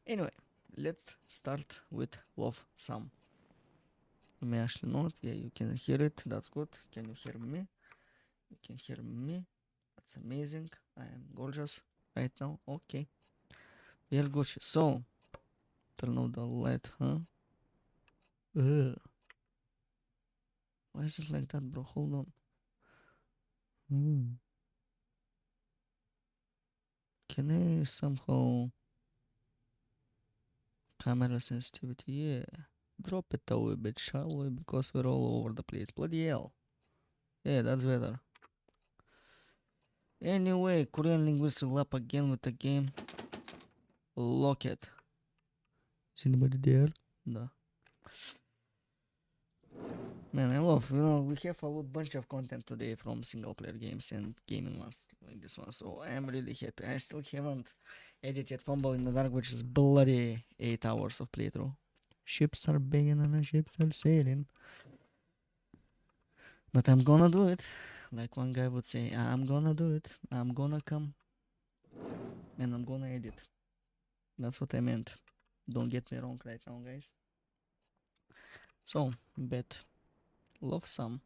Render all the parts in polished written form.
Anyway, let's start with love song. You may actually not. Yeah, you can hear it. That's good. Can you hear me? You can hear me. That's amazing. I am gorgeous right now. Okay. We are Gucci. So, turn off the light, huh? Ugh. Why is it like that, bro? Hold on. Hmm. Can I somehow camera sensitivity? Yeah. Drop it a wee bit, shall we? Because we're all over the place. Bloody hell. Yeah, that's better. Anyway, Korean linguistic lab again with the game. Lock it. Is anybody there? No. Man, I love, we have a bunch of content today from single player games and gaming ones like this one, so I am really happy. I still haven't edited Fumble in the Dark, which is bloody 8 hours of playthrough. Ships are begging and the ships are sailing. But I'm gonna do it. Like one guy would say, I'm gonna do it. I'm gonna come and I'm gonna edit. That's what I meant. Don't get me wrong right now, guys. So, bet. Love some.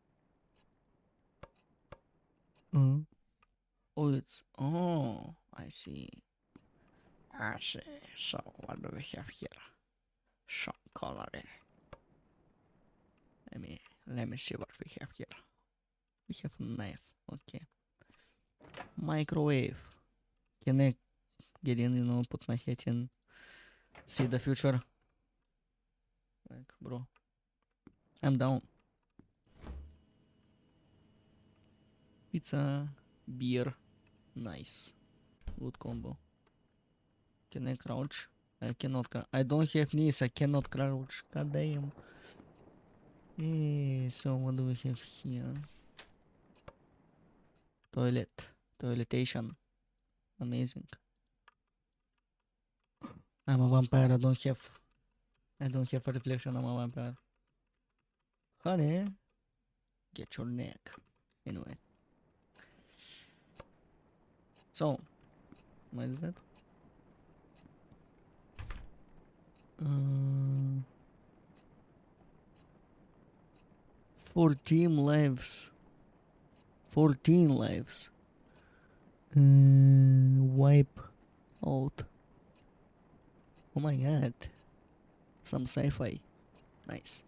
Oh, it's. Oh, I see. I see. So, what do we have here? Sean Connery. Let me see what we have here. We have a knife. Okay. Microwave. Can I get in, put my head in, see the future? Like, bro. I'm down. Pizza, beer, nice. Good combo. Can I crouch? I cannot crouch. I don't have knees, I cannot crouch. God damn. So what do we have here? Toilet. Toiletation. Amazing. I'm a vampire, I don't have a reflection, I'm a vampire. Honey, get your neck. Anyway. So, what is that? 14 lives. 14 lives. Wipe out. Oh my god. Some sci-fi. Nice.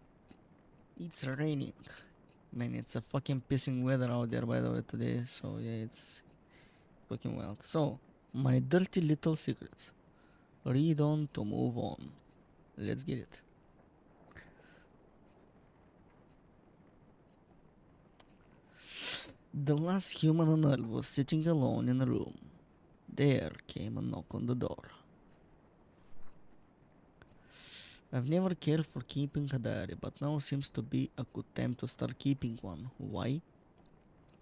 It's raining. Man, it's a fucking pissing weather out there by the way today. So yeah, it's fucking wild. So, my dirty little secrets. Read on to move on. Let's get it. The last human on earth was sitting alone in a room. There came a knock on the door. I've never cared for keeping a diary, but now seems to be a good time to start keeping one. Why?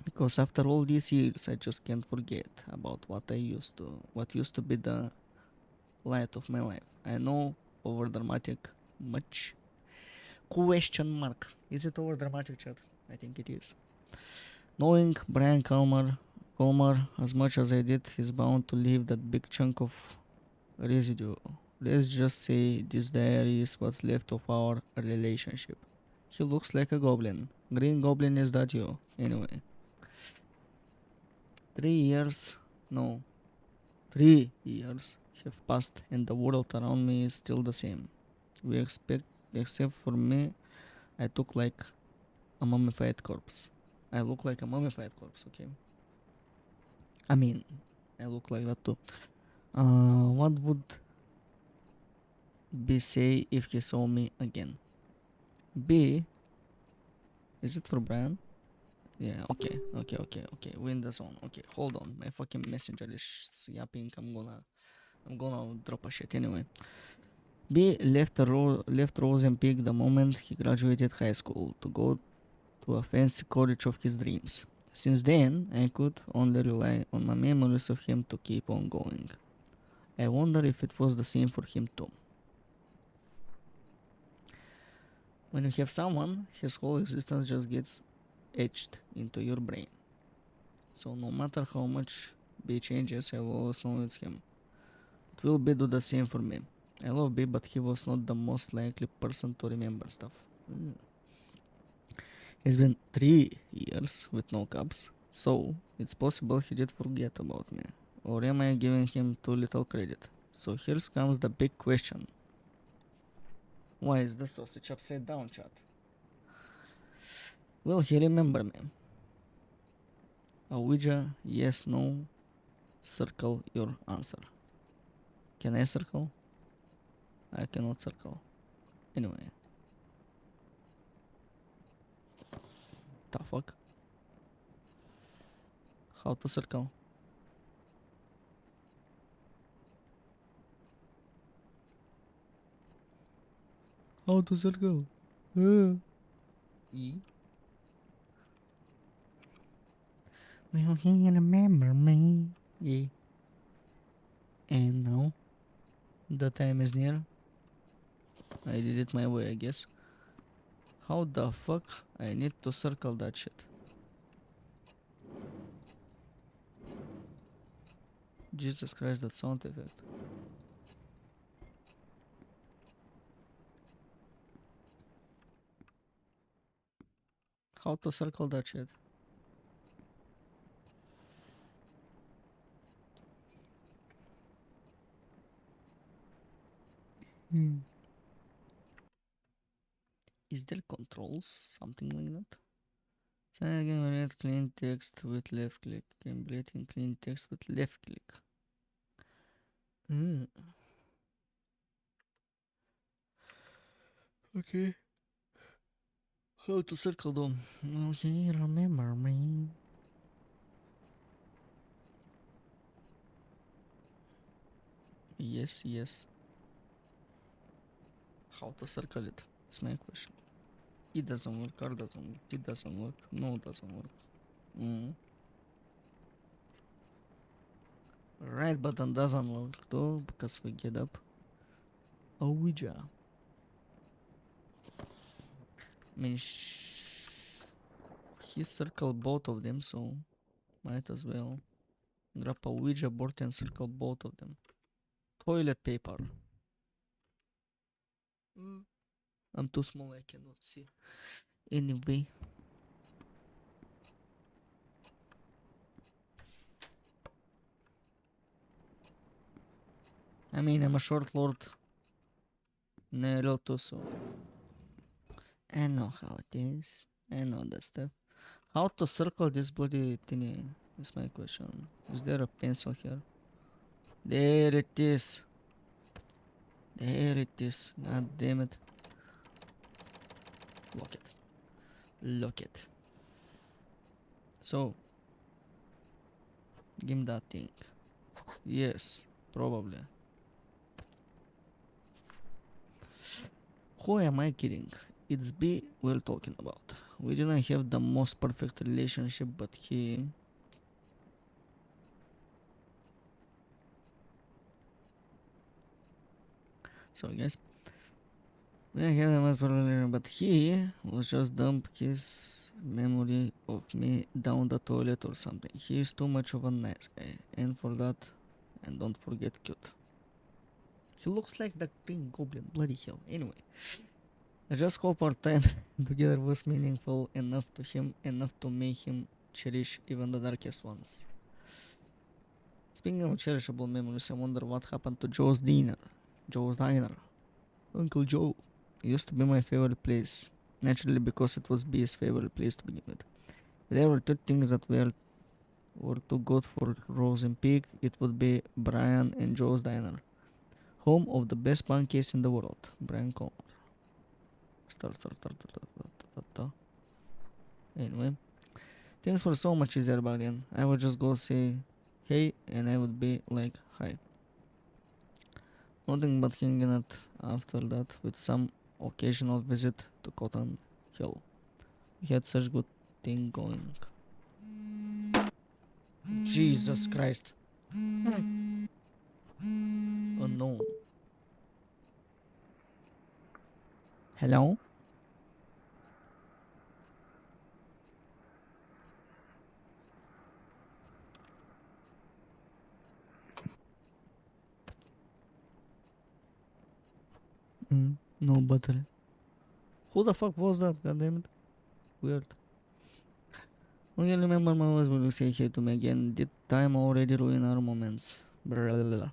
Because after all these years, I just can't forget about what used to be the light of my life. I know, over dramatic, much. Question mark. Is it over dramatic, chat? I think it is. Knowing Brian Calmer, as much as I did, he's bound to leave that big chunk of residue. Let's just say this diary is what's left of our relationship. He looks like a goblin. Green Goblin, is that you? Anyway. 3 years? No. 3 years have passed and the world around me is still the same. We expect, except for me, I look like a mummified corpse. I look like a mummified corpse, okay? I mean, I look like that too. What would B say if he saw me again? B, is it for Brian? Yeah, okay. We're in the zone. Okay, hold on. My fucking messenger is yapping. I'm gonna drop a shit anyway. B left Rosenpeak the moment he graduated high school to go to a fancy college of his dreams. Since then, I could only rely on my memories of him to keep on going. I wonder if it was the same for him too. When you have someone, his whole existence just gets etched into your brain. So no matter how much B changes, I will always know it's him. It will be do the same for me. I love B, but he was not the most likely person to remember stuff. Mm. It's been 3 years with no cubs, so it's possible he did forget about me. Or am I giving him too little credit? So here comes the big question. Why is the sausage upside down, chat? Will he remember me? A Ouija, yes, no, circle your answer. Can I circle? I cannot circle. Anyway, the fuck? How to circle? How to circle? E? Will he remember me? E. And now, the time is near. I did it my way, I guess. How the fuck I need to circle that shit? Jesus Christ, that sound effect. How to circle that shit? Is there controls? Something like that? So I can generate clean text with left click. Completing clean text with left click. Okay. How to circle them? Okay, remember me. Yes, yes. How to circle it? It's my question. It doesn't work, or doesn't work. It doesn't work. No, it doesn't work. Right button doesn't work though, because we get up. Ouija. I mean, he circled both of them, so might as well grab a Ouija board and circle both of them. Toilet paper. I'm too small, I cannot see. Anyway. I mean, I'm a short lord. Naruto, so I know how it is. I know that stuff. How to circle this bloody thingy is my question. Is there a pencil here? There it is. There it is. God damn it. Lock it. Lock it. So, give me that thing. Yes, probably. Who am I kidding? It's B we're talking about. We didn't have the most perfect relationship, but he... Sorry guys. We didn't have the most perfect relationship, but he was just dump his memory of me down the toilet or something. He is too much of a nice guy. And for that, and don't forget cute. He looks like the Green Goblin, bloody hell. Anyway. I just hope our time together was meaningful enough to him, enough to make him cherish even the darkest ones. Speaking of cherishable memories, I wonder what happened to Joe's dinner. Joe's diner. Uncle Joe used to be my favorite place. Naturally, because it was B's favorite place to begin with. There were two things that were too good for Rose and Pig. It would be Brian and Joe's diner, home of the best pancakes in the world. Brian Comer. Anyway, things were so much easier back then. I would just go say hey and I would be like hi. Nothing but hanging out after that with some occasional visit to Cotton Hill. We had such good thing going. Jesus Christ. Oh no. Hello? No battery. Who the fuck was that? God damn it. Weird. Okay, remember my voice when you say hey to me again. Did time already ruin our moments? Blah, blah, blah.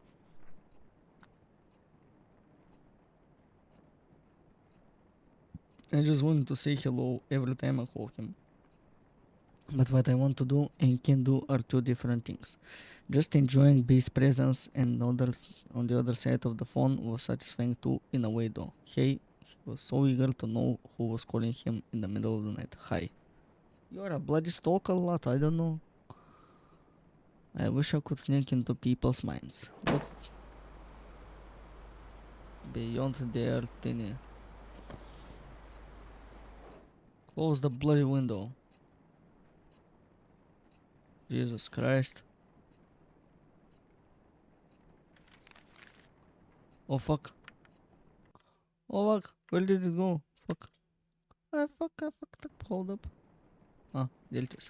I just wanted to say hello every time I call him. But what I want to do and can do are two different things. Just enjoying B's presence and others on the other side of the phone was satisfying too, in a way though. Hey, he was so eager to know who was calling him in the middle of the night. Hi. You're a bloody stalker lot, I don't know. I wish I could sneak into people's minds. Look beyond their tiny. Close the bloody window. Jesus Christ. Oh fuck. Oh fuck. Where did it go? Fuck. I fucked up. Hold up. Ah, there it is.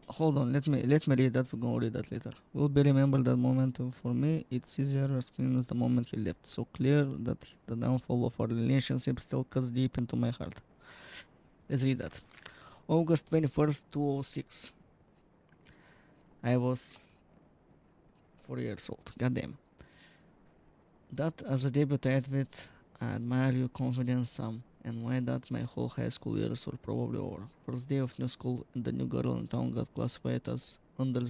Hold on, let me read that. We're gonna read that later. Will be remember that moment. For me, it's easier as clean as the moment he left. So clear that the downfall of our relationship still cuts deep into my heart. Let's read that. August 21st, 2006. I was 4 years old. Goddamn. That as a debut athlete, I admire your confidence some, and why that my whole high school years were probably over. First day of new school, and the new girl in town got classified as under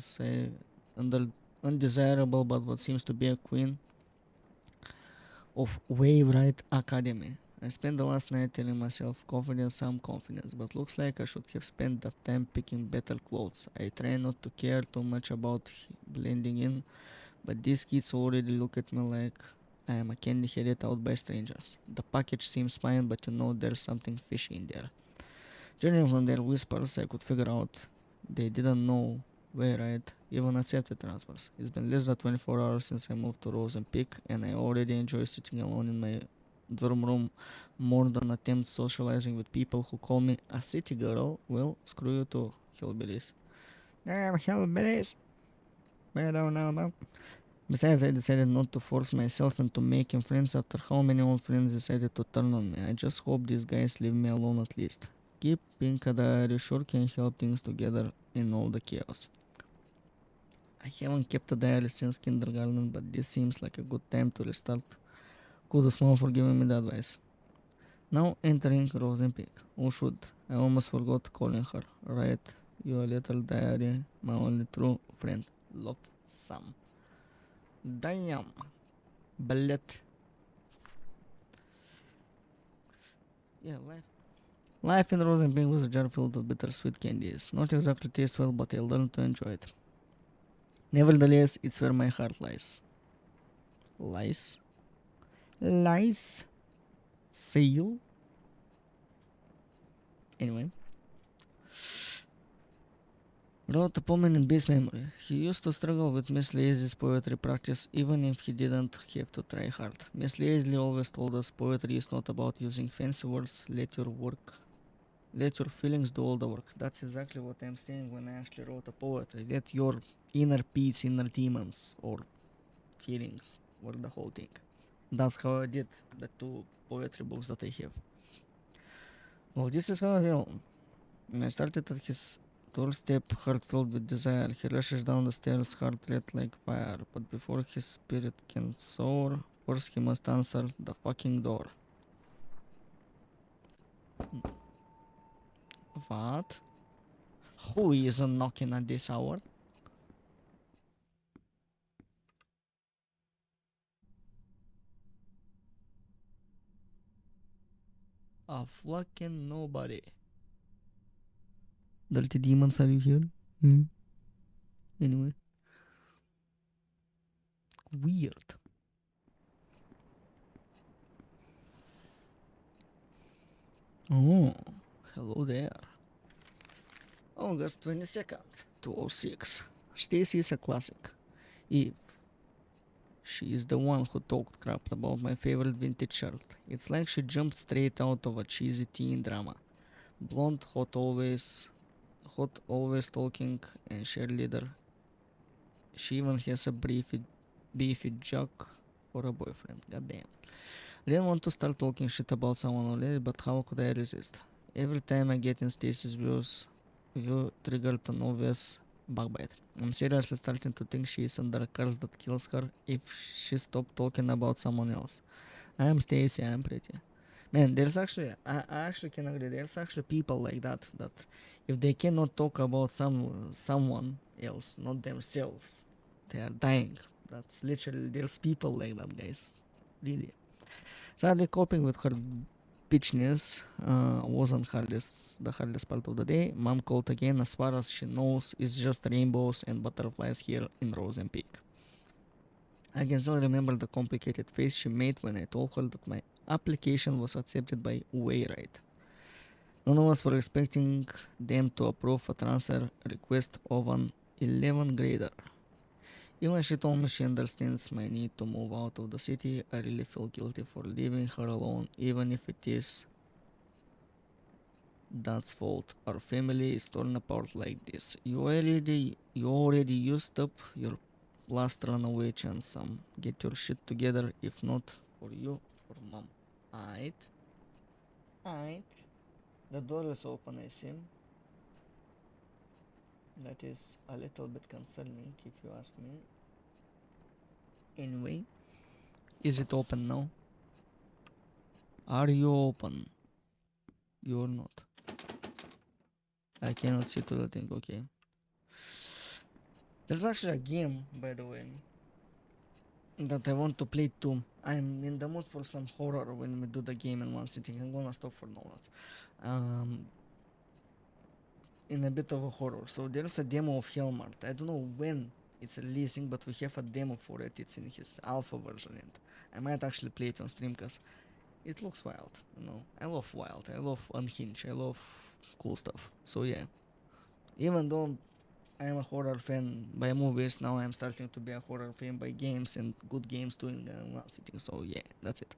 undesirable, but what seems to be a queen of Wave Right Academy. I spent the last night telling myself confidence, some confidence, but looks like I should have spent that time picking better clothes. I try not to care too much about blending in, but these kids already look at me like I am a candy headed out by strangers. The package seems fine, but you know there's something fishy in there. Judging from their whispers, I could figure out they didn't know where I'd even accepted transfers. It's been less than 24 hours since I moved to Rose and Peak, and I already enjoy sitting alone in my dorm room more than attempt socializing with people who call me a city girl. Well, screw you too, hillbillies. Damn hillbillies. I don't know. Besides, I decided not to force myself into making friends after how many old friends decided to turn on me. I just hope these guys leave me alone at least. Keeping a diary sure can help things together in all the chaos. I haven't kept a diary since kindergarten, but this seems like a good time to restart. Kudos mom for giving me the advice. Now entering Rosenpeak. Oh shoot, I almost forgot calling her. Right, your little diary, my only true friend. Love Sam. Damn. Ballet. Yeah, life in Rosenberg was a jar filled with bittersweet candies. Not exactly taste well, but I learned to enjoy it. Nevertheless, it's where my heart lies. Lies? Lies? Seal? Anyway. Wrote a poem in B's memory. He used to struggle with Miss Lazy's poetry practice even if he didn't have to try hard. Miss Lazy always told us poetry is not about using fancy words, let your feelings do all the work. That's exactly what I'm saying when I actually wrote a poetry. Let your inner peace, inner demons, or feelings work the whole thing. That's how I did the two poetry books that I have. Well, this is how I feel. When I started at his doorstep, heart filled with desire, he rushes down the stairs, heart red like fire. But before his spirit can soar, first he must answer the fucking door. What? Who is knocking at this hour? A fucking nobody. Dirty demons, are you here? Hmm? Anyway, weird. Oh, hello there. August 22nd, 2006. Stacy is a classic. If she is the one who talked crap about my favorite vintage shirt. It's like she jumped straight out of a cheesy teen drama. Blonde, hot, always talking, and cheerleader. She even has a beefy jock for a boyfriend. Goddamn. I didn't want to start talking shit about someone already, but how could I resist? Every time I get in Stacy's view triggered an obvious backbite. I'm seriously starting to think she is under a curse that kills her if she stopped talking about someone else. I am Stacy, I am pretty. Man, there's actually, I actually can agree, there's actually people like that, that if they cannot talk about someone else, not themselves, they are dying. That's literally, there's people like that, guys. Really. Sadly, coping with her bitchiness wasn't the hardest part of the day. Mom called again. As far as she knows, it's just rainbows and butterflies here in Rosen Peak. I can still remember the complicated face she made when I told her that my application was accepted by Wayride. None of us were expecting them to approve a transfer request of an 11th grader. Even she told me she understands my need to move out of the city. I really feel guilty for leaving her alone, even if it is Dad's fault. Our family is torn apart like this. You already used up your last runaway chance, Sam. Get your shit together. If not for you, for mom. Aight. Aight. The door is open, I see. That is a little bit concerning, if you ask me. Anyway, is it open now? Are you open? You're not. I cannot see to the thing, okay. There's actually a game, by the way, that I want to play too. I'm in the mood for some horror when we do the game in one sitting. I'm gonna stop for now. In a bit of a horror. So there's a demo of Hellmart. I don't know when it's releasing, but we have a demo for it. It's in his alpha version, and I might actually play it on stream because it looks wild. I love wild. I love unhinged. I love cool stuff. So yeah, even though I am a horror fan by movies. Now I'm starting to be a horror fan by games and good games doing while sitting. So yeah, that's it.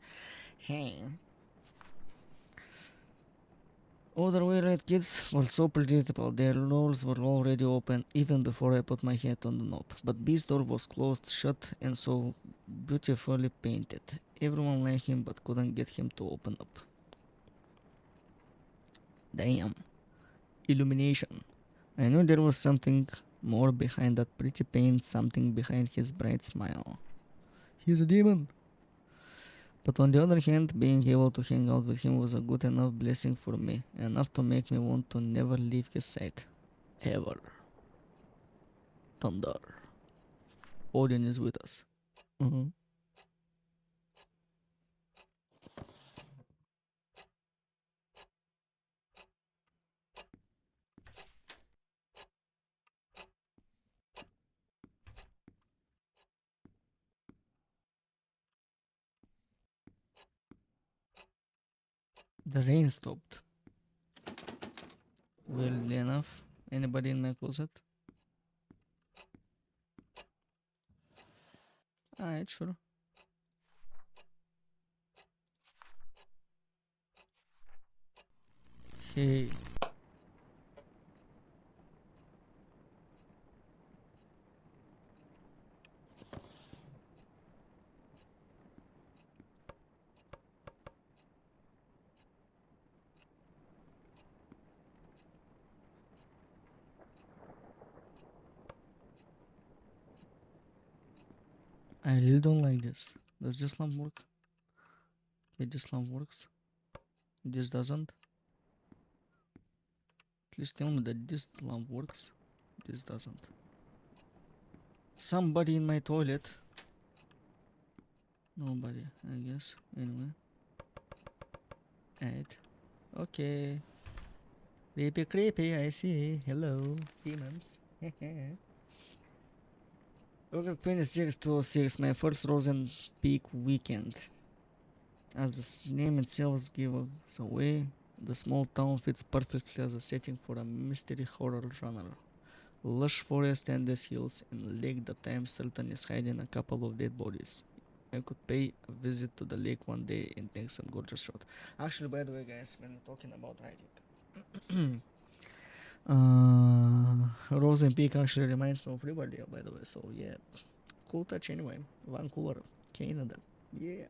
Hey. Other Waylight kids were so predictable. Their doors were already open even before I put my head on the knob. But B's door was closed shut and so beautifully painted. Everyone liked him but couldn't get him to open up. Damn. Illumination. I knew there was something more behind that pretty paint, something behind his bright smile. He's a demon. But on the other hand, being able to hang out with him was a good enough blessing for me, enough to make me want to never leave his side. Ever. Thunder. Odin is with us. Mhm. The rain stopped. Weirdly enough. Anybody in my closet? Alright, sure. Hey. I really don't like this. Does this lamp work? Okay, this lamp works. This doesn't. Please tell me that this lamp works. This doesn't. Somebody in my toilet. Nobody, I guess. Anyway. Alright. Okay. Creepy, creepy, I see. Hello, demons. August 26, 2006, my first Rosen Peak weekend. As the name itself gives away, the small town fits perfectly as a setting for a mystery horror genre. Lush forest, endless hills, and a lake that I am certain is hiding a couple of dead bodies. I could pay a visit to the lake one day and take some gorgeous shot. Actually, by the way, guys, when we're talking about writing, Rosen Peak actually reminds me of Riverdale, by the way. So yeah, cool touch anyway. Vancouver, Canada. Yeah.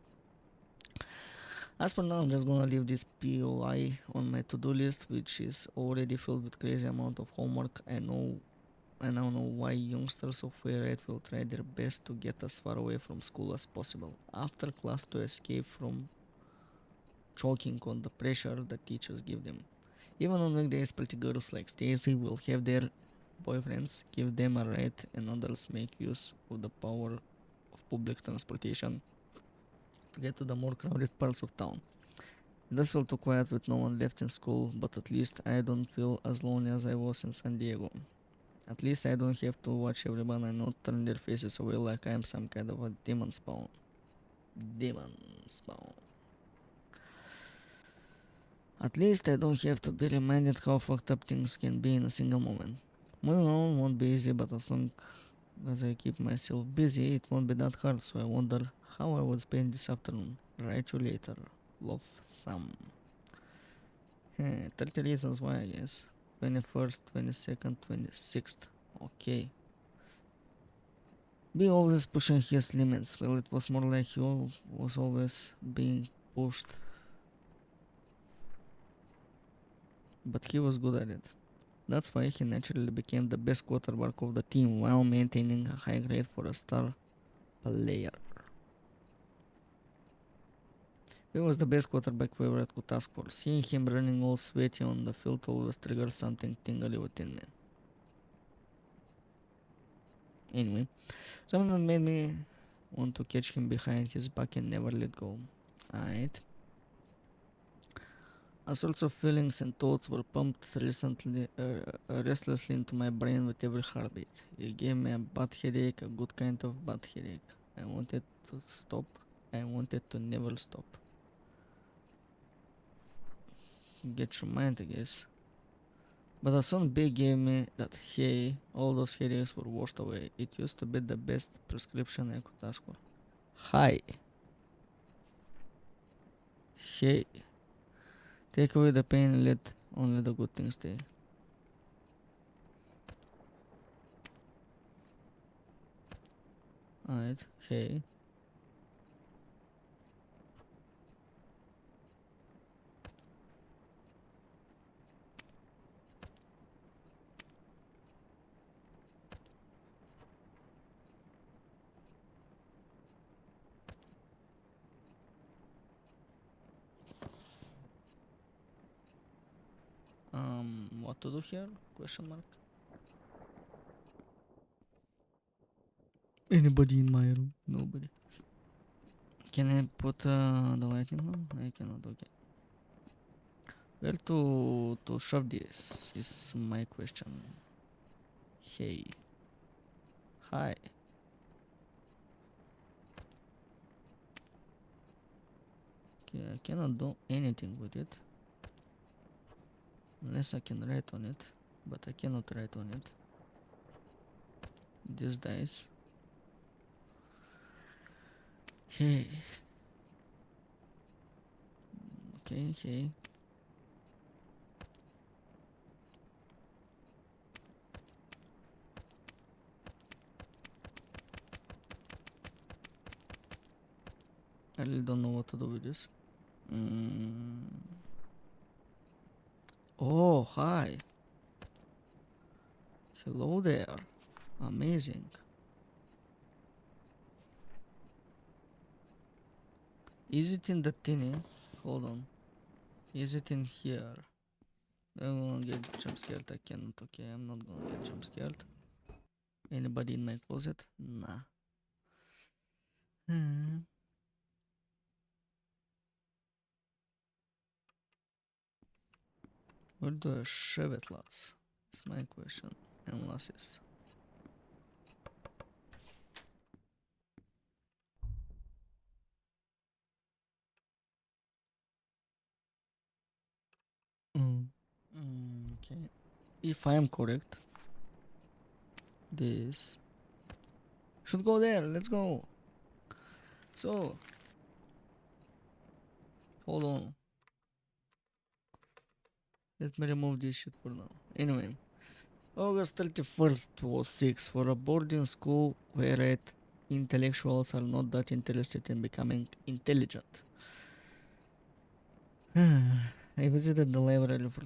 As for now, I'm just gonna leave this POI on my to-do list, which is already filled with crazy amount of homework. I now know why youngsters of Wayred will try their best to get as far away from school as possible after class to escape from choking on the pressure that teachers give them. Even on weekdays, pretty girls like Stacy will have their boyfriends give them a ride, and others make use of the power of public transportation to get to the more crowded parts of town. It does feel too quiet with no one left in school, but at least I don't feel as lonely as I was in San Diego. At least I don't have to watch everyone I know turn their faces away like I am some kind of a demon spawn. Demon spawn. At least I don't have to be reminded how fucked up things can be in a single moment. Moving on won't be easy, but as long as I keep myself busy, it won't be that hard, so I wonder how I would spend this afternoon. Write you later. Love, Sam. 30 reasons why, I guess. 21st, 22nd, 26th. Okay. Be always pushing his limits. Well, it was more like he was always being pushed, but he was good at it. That's why he naturally became the best quarterback of the team while maintaining a high grade for a star player. He was the best quarterback we ever could ask for. Seeing him running all sweaty on the field always triggered something tingly within me. Anyway, something that made me want to catch him behind his back and never let go. Alright. All sorts of feelings and thoughts were pumped restlessly into my brain with every heartbeat. It gave me a bad headache, a good kind of bad headache. I wanted to stop. I wanted to never stop. Get your mind, I guess. But as soon B gave me that hey, all those headaches were washed away. It used to be the best prescription I could ask for. Hi. Hey. Take away the pain and let only the good things stay. Alright. Hey. What to do here? Question mark. Anybody in my room? Nobody. Can I put the lightning on? I cannot. Okay. Where to shove this is my question. Hey. Hi. Okay, I cannot do anything with it. Unless I can write on it. But I cannot write on it. This dice. Hey. Okay, hey. I really don't know what to do with this. Oh, hi. Hello there. Amazing. Is it in the tinny? Hold on. Is it in here? I'm gonna get jump scared. I cannot. Okay, I'm not gonna get jump scared. Anybody in my closet? Nah. Where do I shove it, lads? That's my question. And lasses. Okay. If I am correct, this should go there. Let's go. So, hold on. Let me remove this shit for now. Anyway, August 31st was 6 for a boarding school where intellectuals are not that interested in becoming intelligent. I visited the library for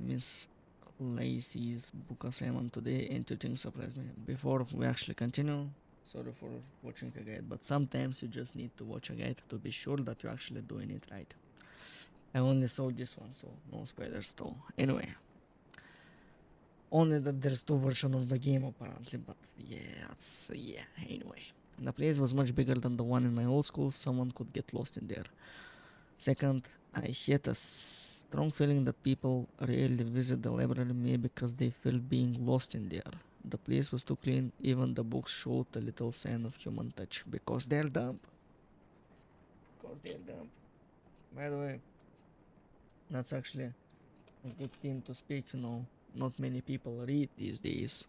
Miss Lacey's book assignment today, and two things surprised me. Before we actually continue, sorry for watching a guide, but sometimes you just need to watch a guide to be sure that you're actually doing it right. I only saw this one, so no spoilers though. Anyway, only that there's two versions of the game apparently, but yeah, it's yeah. Anyway, the place was much bigger than the one in my old school. Someone could get lost in there. Second, I had a strong feeling that people rarely visit the library maybe because they feel being lost in there. The place was too clean, even the books showed a little sign of human touch because they're damp. Because they're damp. By the way, that's actually a good thing to speak, Not many people read these days.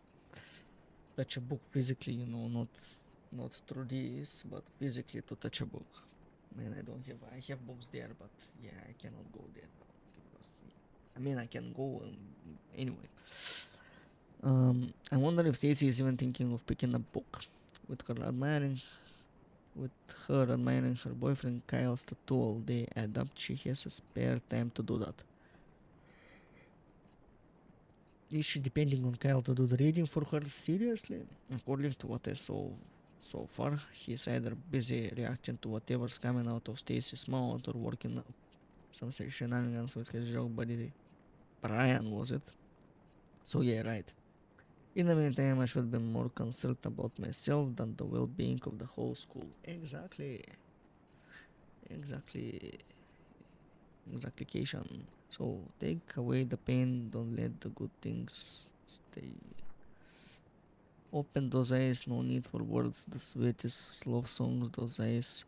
Touch a book physically, not through this, but physically to touch a book. Man, I have books there, but yeah, I cannot go there now because I mean I can go anyway. I wonder if Stacy is even thinking of picking a book with her admiring with her admiring her boyfriend Kyle's tattoo all day. I doubt she has a spare time to do that. Is she depending on Kyle to do the reading for her seriously? According to what I saw so far, he's either busy reacting to whatever's coming out of Stacy's mouth or working up some shenanigans with his joke buddy Brian, was it? So yeah, right. In the meantime, I should be more concerned about myself than the well-being of the whole school. Exactly. Exactly. Exactly. So take away the pain, don't let the good things stay. Open those eyes, no need for words. The sweetest love songs, those eyes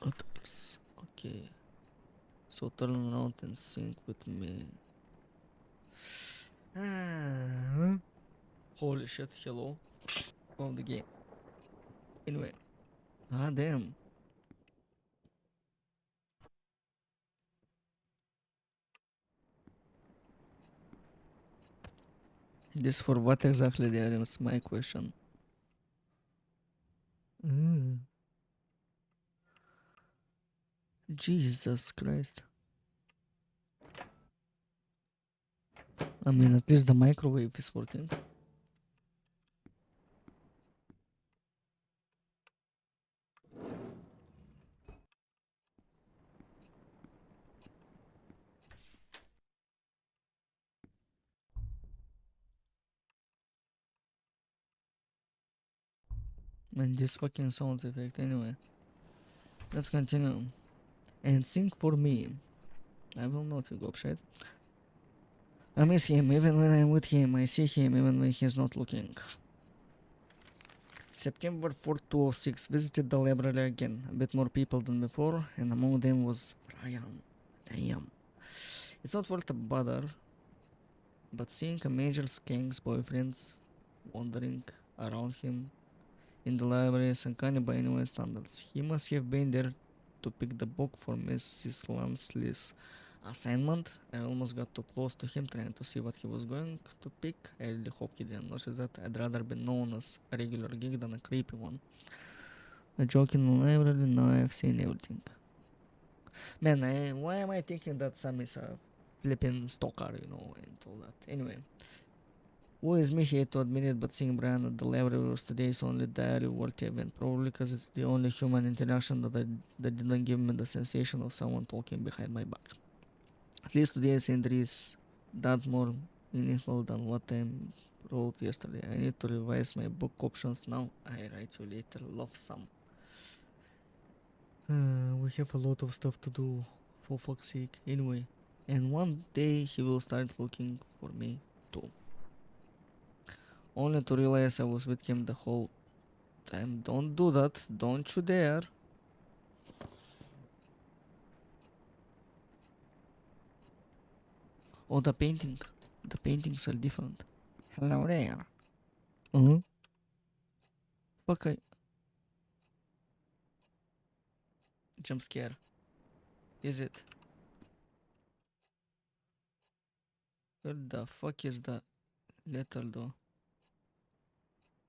utters. Okay, so turn around and sing with me. Ah, holy shit, hello. Of the game. Anyway, ah damn. This for what exactly there is my question. Mm, Jesus Christ. I mean, at least the microwave is working. And this fucking sound effect. Anyway, let's continue. And sing for me. I will not go upset. I miss him even when I'm with him. I see him even when he's not looking. September 4th, 2006, visited the library again. A bit more people than before, and among them was Brian. Damn. It's not worth a bother, but seeing a major skank's boyfriends wandering around him in the library is uncanny by anyone's standards. He must have been there to pick the book for Mrs. Lansley's assignment. I almost got too close to him trying to see what he was going to pick. I really hope he didn't notice that. I'd rather be known as a regular geek than a creepy one. A joke in the library, now I've seen everything. Man, why am I thinking that Sam is a flipping stalker, and all that? Anyway, who is me here to admit it, but seeing Brian at the library was today's only diary worthy event, probably because it's the only human interaction that didn't give me the sensation of someone talking behind my back. At least today's entry is that more meaningful than what I wrote yesterday. I need to revise my book options now. I write you later. Love some. We have a lot of stuff to do, for fuck's sake. Anyway, and one day he will start looking for me too. Only to realize I was with him the whole time. Don't do that. Don't you dare. Oh, the painting. The paintings are different. Hello there. Uh-huh. Fuck, I jump scare. Is it? Where the fuck is the letter though?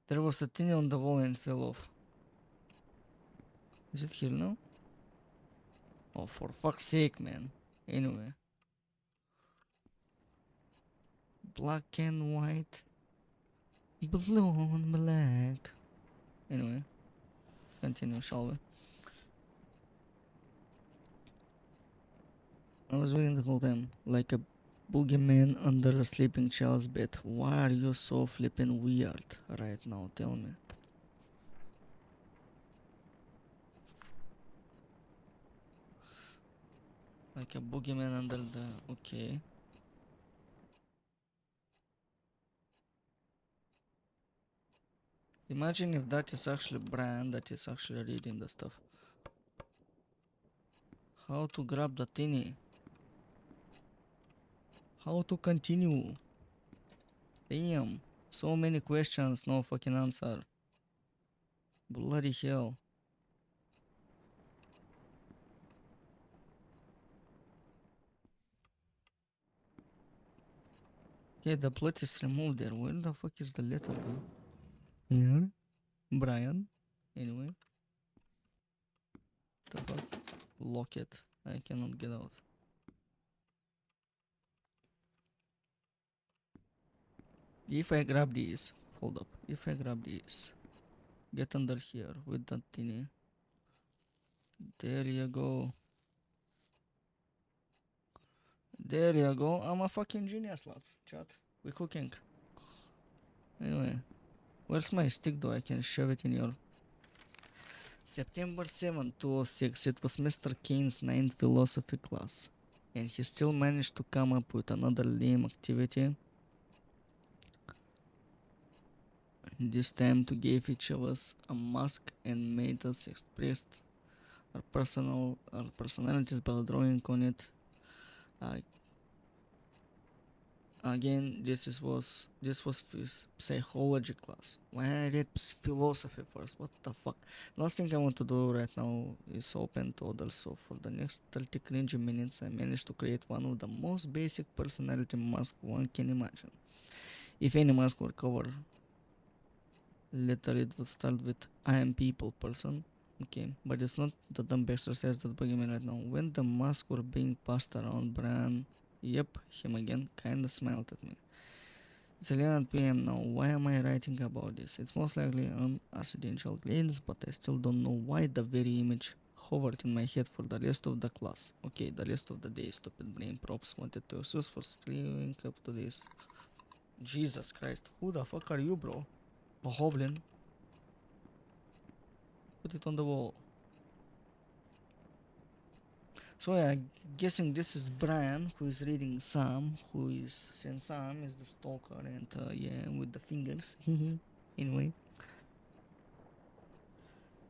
There was a thing on the wall and fell off. Is it here now? Oh, for fuck's sake, man. Anyway, black and white, blue and black. Anyway, let's continue, shall we? I was waiting the whole time, like a boogeyman under a sleeping child's bed. Why are you so flippin' weird right now? Tell me. Like a boogeyman under the. Okay. Imagine if that is actually Brian that is actually reading the stuff. How to grab the thingy? How to continue? Damn. So many questions, no fucking answer. Bloody hell. Okay, the plot is removed there. Where the fuck is the letter go? Here? Brian? Anyway. The fuck? Lock it. I cannot get out. If I grab these, hold up. If I grab these, get under here with that thingy. There you go. There you go. I'm a fucking genius, lads. Chat. We're cooking. Anyway, where's my stick though? I can shove it in your. September 7, 2006. It was Mr. Kane's ninth philosophy class, and he still managed to come up with another lame activity. This time to give each of us a mask and made us express our personalities by drawing on it. Uh, Again, this was psychology class. Why I read philosophy first? What the fuck? Last thing I want to do right now is open to others. So for the next 30 cringy minutes, I managed to create one of the most basic personality masks one can imagine. If any mask were covered letter, it would start with I am people person. Okay, but it's not the dumb exercise that bugging me right now. When the mask were being passed around, Brian, yep, him again, kinda smiled at me. It's 11 p.m. now. Why am I writing about this? It's most likely an accidental glance, but I still don't know why the very image hovered in my head for the rest of the class. Okay, the rest of the day. Stupid brain props wanted to use for screwing up to this. Jesus Christ, who the fuck are you, bro? A hoblin? Put it on the wall. So yeah, guessing this is Brian who is reading Sam, and Sam is the stalker, and yeah, with the fingers. Anyway.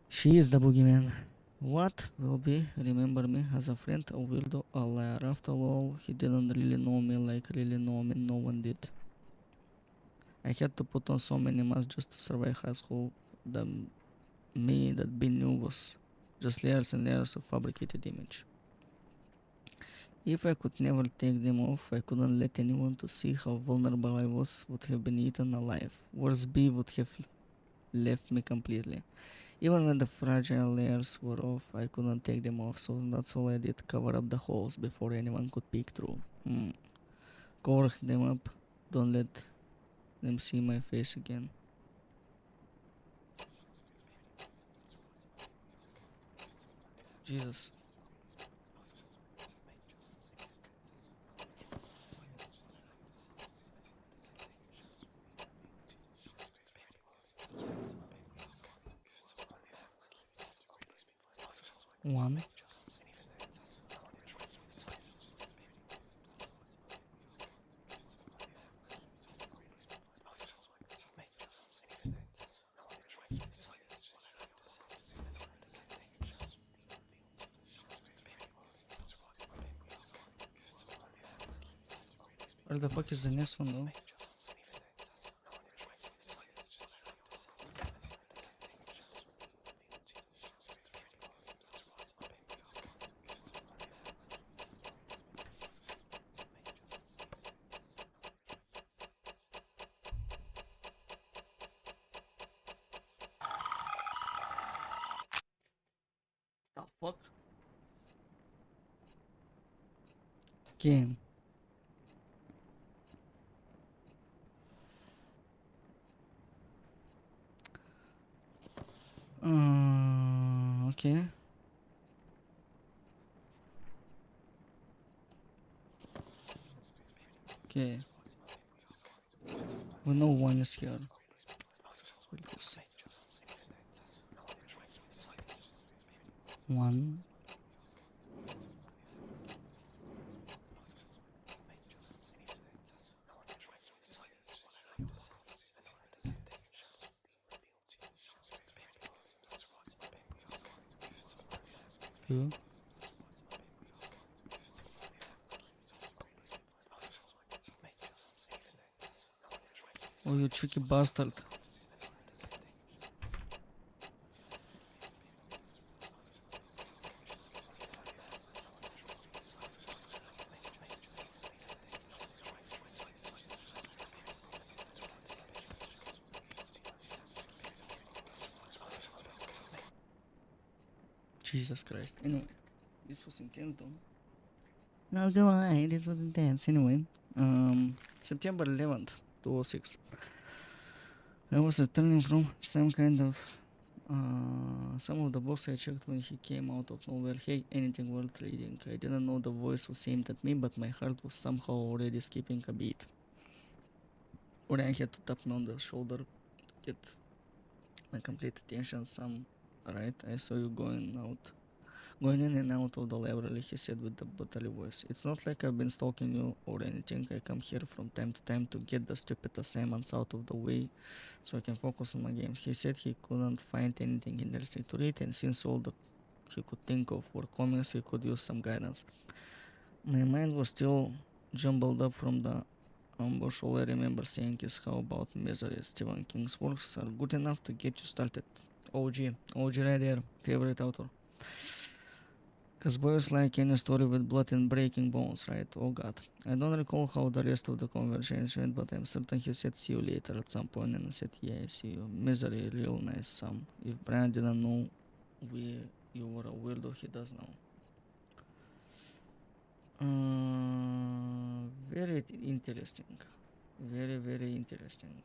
She is the boogeyman. What will be remember me as a friend, a weirdo, a liar. After all, he didn't really know me like really know me. No one did. I had to put on so many masks just to survive high school. The me that Ben knew was just layers and layers of fabricated image. If I could never take them off, I couldn't let anyone to see how vulnerable I was would have been eaten alive. Worse B would have left me completely. Even when the fragile layers were off, I couldn't take them off, so that's all I did, cover up the holes before anyone could peek through. Cover them up, don't let them see my face again. Jesus. One. Where the fuck is the next one though? The fuck? Okay. Okay. Okay. We know one is here. One. Two. Oh, you tricky bastard. Jesus Christ. Anyway, this was intense though. Not gonna lie, this was intense. Anyway, September 11th, 2006. I was returning from some of the books I checked when he came out of nowhere. Hey, anything worth reading. I didn't know the voice was aimed at me, but my heart was somehow already skipping a beat. Or I had to tap me on the shoulder to get my complete attention. Right? I saw you going in and out of the library, he said with a brutally voice. It's not like I've been stalking you or anything. I come here from time to time to get the stupid assignments out of the way so I can focus on my games. He said he couldn't find anything interesting to read, and since all the he could think of were comics, he could use some guidance. My mind was still jumbled up from the ambush. All I remember saying is how about Misery. Stephen King's works are good enough to get you started. OG right there, favorite author. Cause boys like any story with blood and breaking bones, right? Oh god. I don't recall how the rest of the conversation went, but I'm certain he said see you later at some point, and I said yeah, I see you. Misery, real nice Sam. If Brian didn't know you were a weirdo, he does now. Very interesting. Very interesting.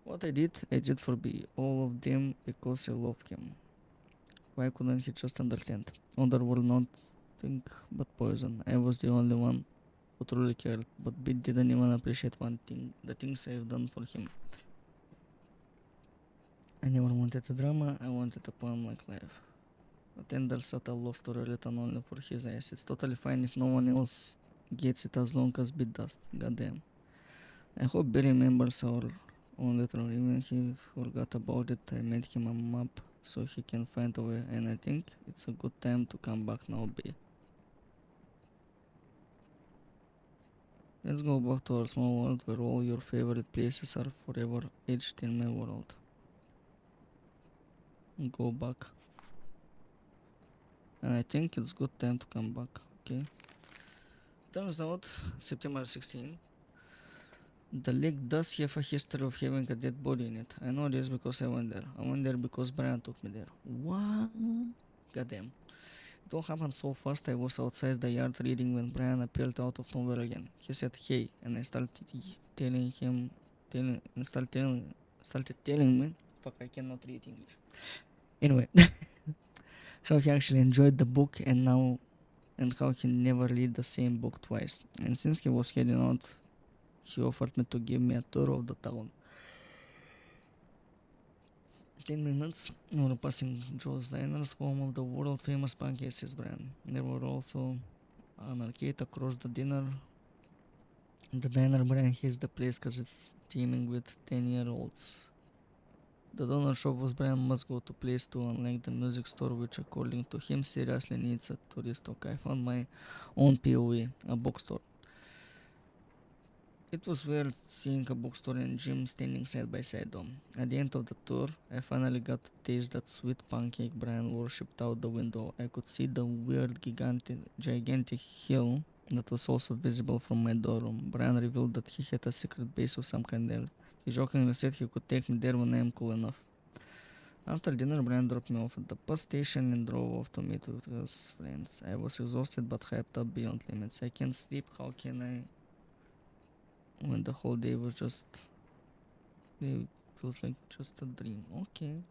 What I did for B, all of them because I loved him. Why couldn't he just understand? Underworld nothing but poison. I was the only one who truly cared, but Bit didn't even appreciate one thing, the things I've done for him. I never wanted a drama, I wanted a poem like life. A tender, subtle love story written only for his eyes. It's totally fine if no one else gets it as long as Bit does. Goddamn. I hope Barry remembers our own letter, even if he forgot about it. I made him a map so he can find a way, and I think it's a good time to come back now, B. Let's go back to our small world where all your favorite places are forever etched in my world. Go back. And I think it's good time to come back, okay? Turns out, September 16, the lake does have a history of having a dead body in it. I know this because I went there. I went there because Brian took me there. What? Goddamn. It all happened so fast. I was outside the yard reading when Brian appeared out of nowhere again. He said, "Hey," and I started telling him, started telling me, fuck, I cannot read English. Anyway, how he actually enjoyed the book and how he never read the same book twice. And since he was heading out, he offered me to give me a tour of the town. 10 minutes, we were passing Joe's Diners, home of the world famous pancakes brand. There were also an arcade across the dinner. The diner brand hits the place because it's teeming with 10-year-olds. The donor shop was Brian must go to place too, unlike the music store, which according to him seriously needs a tourist talk. I found my own POV, a bookstore. It was weird seeing a bookstore and gym standing side by side though. At the end of the tour, I finally got to taste that sweet pancake Brian worshipped out the window. I could see the weird gigantic hill that was also visible from my dorm. Brian revealed that he had a secret base of some kind there. He jokingly said he could take me there when I am cool enough. After dinner, Brian dropped me off at the bus station and drove off to meet with his friends. I was exhausted but hyped up beyond limits. I can't sleep. How can I? When the whole day was just. It feels like just a dream. Okay.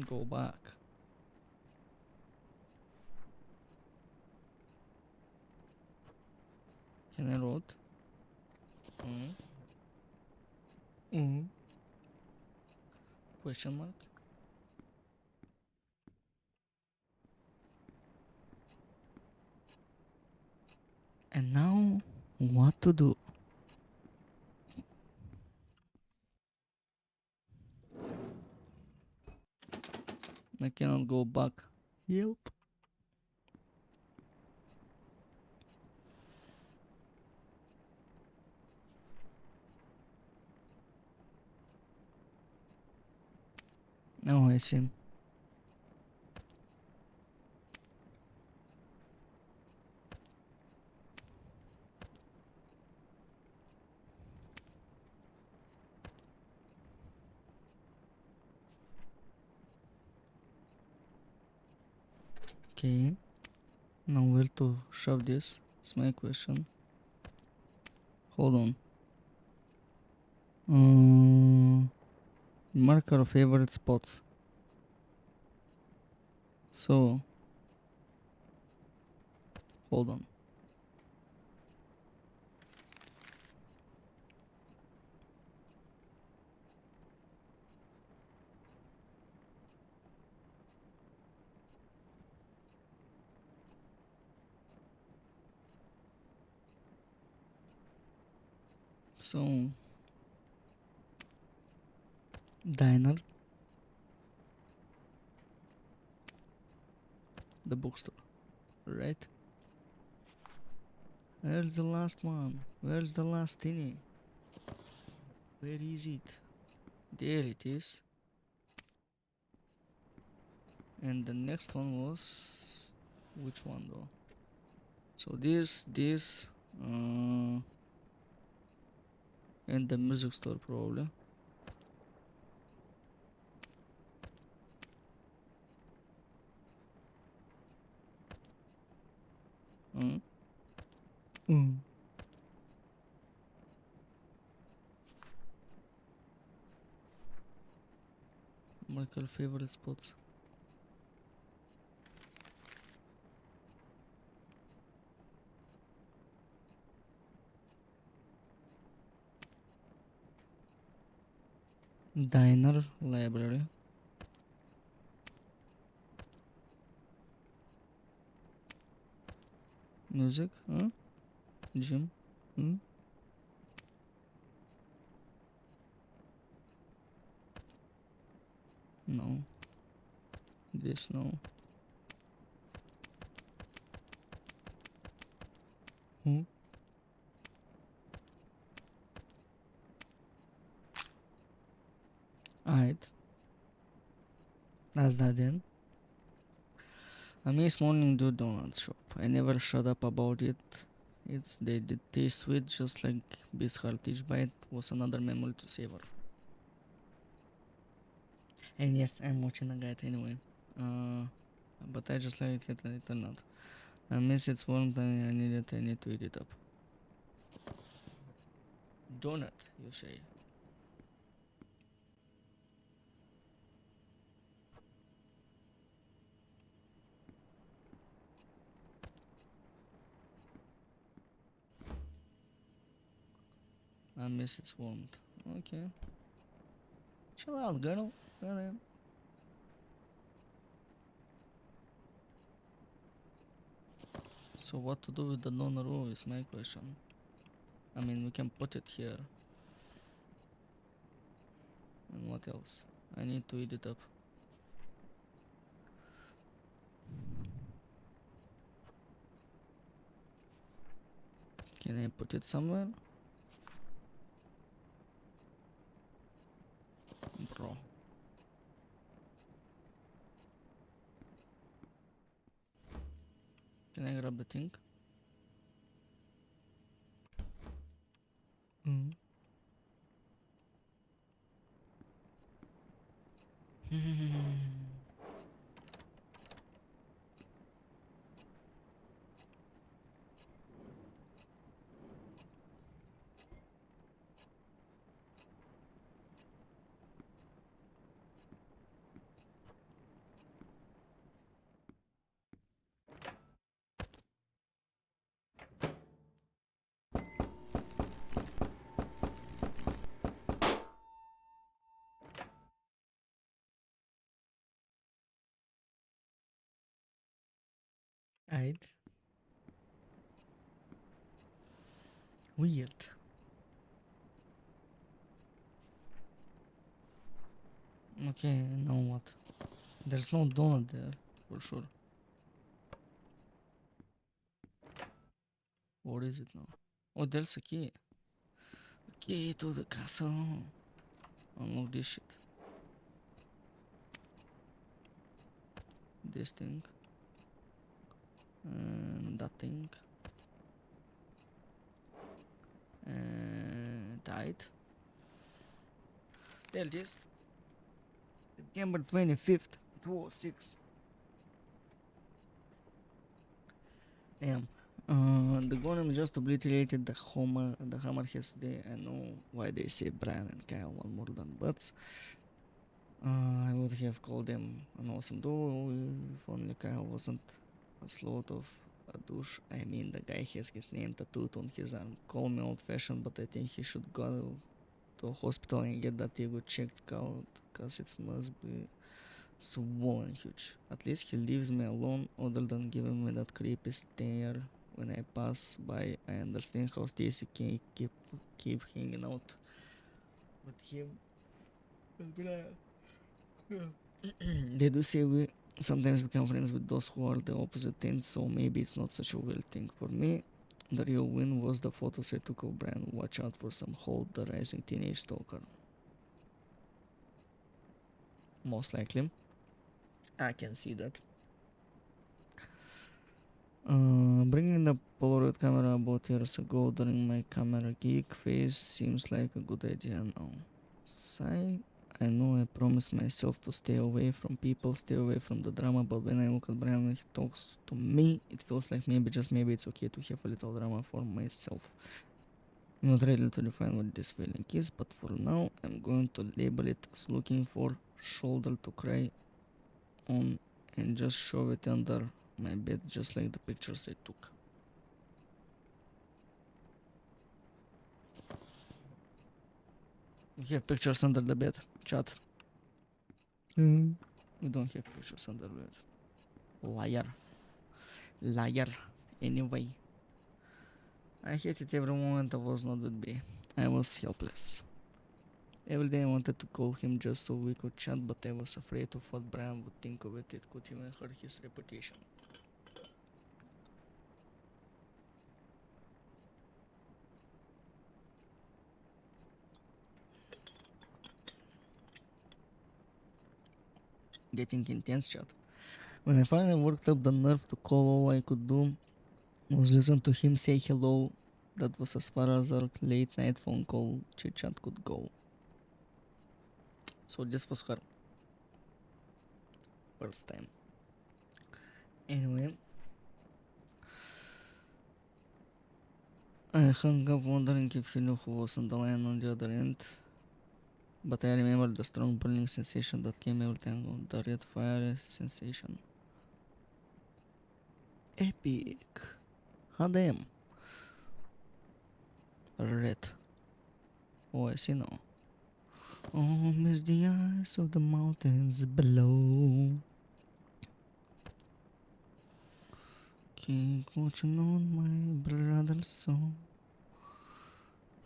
Go back. Can I road? Mm. Mm. Question mark? And now, what to do? I cannot go back. Help. Now I see. Okay. Now where to shove this? It's my question. Hold on. Mark our favorite spots. So, hold on. So, diner, the bookstore, right? Where's the last one? Where's the last tinny? Where is it? There it is. And the next one was... Which one though? So this, and the music store probably. Mm. Mm. Michael favorite spots. Diner, library, music, gym, no, this no. Hmm? Alright, that's that then. I miss morning do donuts shop. I never shut up about it. They did taste sweet, just like this heart. Each bite was another memory to savor. And yes, I'm watching the guide anyway. Uh, but I just like it and it or not. I miss its warmth and I need to eat it up. Donut, you say? I miss its warmth. Okay. Chill out, girl. Goddamn. So what to do with the non-row is my question. I mean, we can put it here. And what else? I need to eat it up. Can I put it somewhere? Bro. Can I grab the thing? Mm. Right. Weird. Okay, now what? There's no donut there, for sure. What is it now? Oh, there's a key. Key to the castle. Unlock this shit. This thing. And that thing. And died. There it is. September 25th, 2006. Damn. The Golem just obliterated the hammer yesterday. I know why they say Brian and Kyle are more than butts. I would have called them an awesome duo if only Kyle wasn't a slot of a douche. I mean, the guy has his name tattooed on his arm. Call me old fashioned, but I think he should go to a hospital and get that ego checked out, cause it must be swollen huge. At least he leaves me alone, other than giving me that creepy stare when I pass by. I understand how Stacy can keep hanging out with him. They do say we sometimes become friends with those who are the opposite ends, so maybe it's not such a weird thing. For me, the real win was the photos I took of Brian. Watch out for some hold the rising teenage stalker. Most likely. I can see that. Bringing the Polaroid camera about years ago during my camera geek phase seems like a good idea now. Sigh. I know I promised myself to stay away from people, stay away from the drama, but when I look at Brian when he talks to me, it feels like maybe, just maybe, it's okay to have a little drama for myself. I'm not ready to define what this feeling is, but for now, I'm going to label it as looking for shoulder to cry on and just shove it under my bed, just like the pictures I took. We have pictures under the bed, chat. We don't have pictures under the bed. Liar. Liar. Anyway, I hated every moment I was not with B. I was helpless. Every day I wanted to call him just so we could chat, but I was afraid of what Brian would think of it. It could even hurt his reputation. Getting intense, chat. When I finally worked up the nerve to call, all I could do was listen to him say hello. That was as far as our late night phone call chit chat could go. So this was her first time. Anyway, I hung up wondering if he knew who was on the line on the other end. But I remember the strong burning sensation that came every time on the red fire sensation. Epic. How damn. Red. Oh, I see now. Oh, miss the eyes of the mountains below. Keep watching on my brother's soul.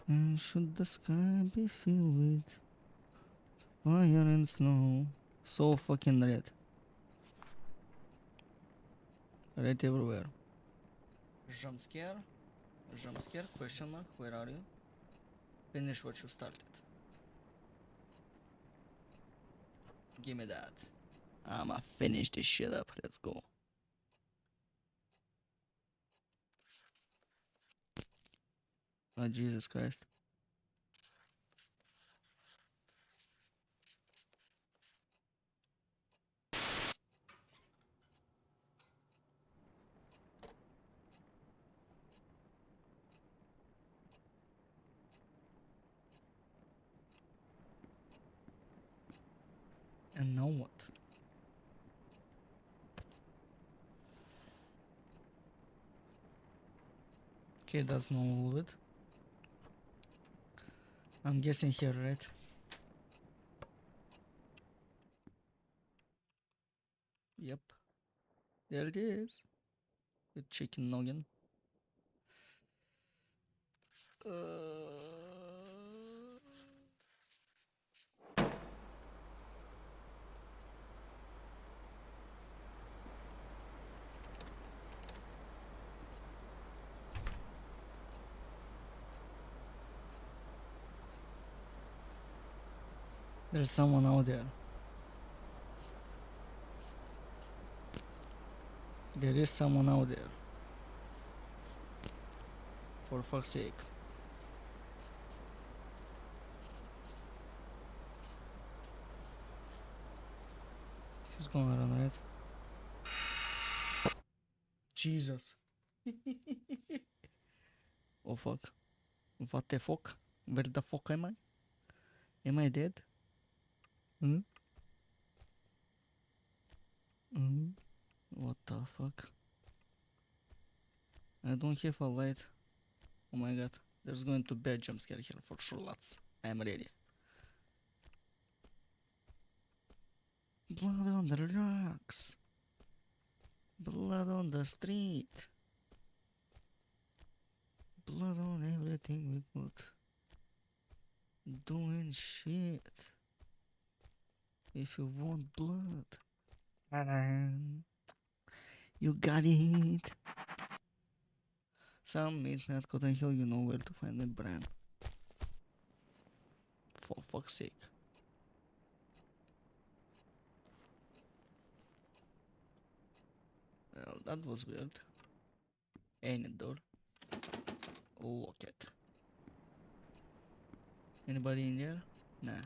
And should the sky be filled with fire and snow? So fucking red. Red everywhere. Jump scare? Jump scare? Question mark? Where are you? Finish what you started. Give me that. I'ma finish this shit up. Let's go. Oh, Jesus Christ. And now what? Okay, that's not all of it. I'm guessing here, right? Yep. There it is. The chicken noggin. There's someone out there. There is someone out there. For fuck's sake. He's gonna run, right? Jesus. Oh fuck. What the fuck? Where the fuck am I? Am I dead? Hmm? Hmm? What the fuck? I don't have a light. Oh my god. There's going to be a jump scare here for sure, lads. I am ready. Blood on the rocks. Blood on the street. Blood on everything we put. Doing shit. If you want blood. You got it. Some midnight cotton hill, you know where to find the brand. For fuck's sake. Well, that was weird. Any door. Lock it. Anybody in there? Nah.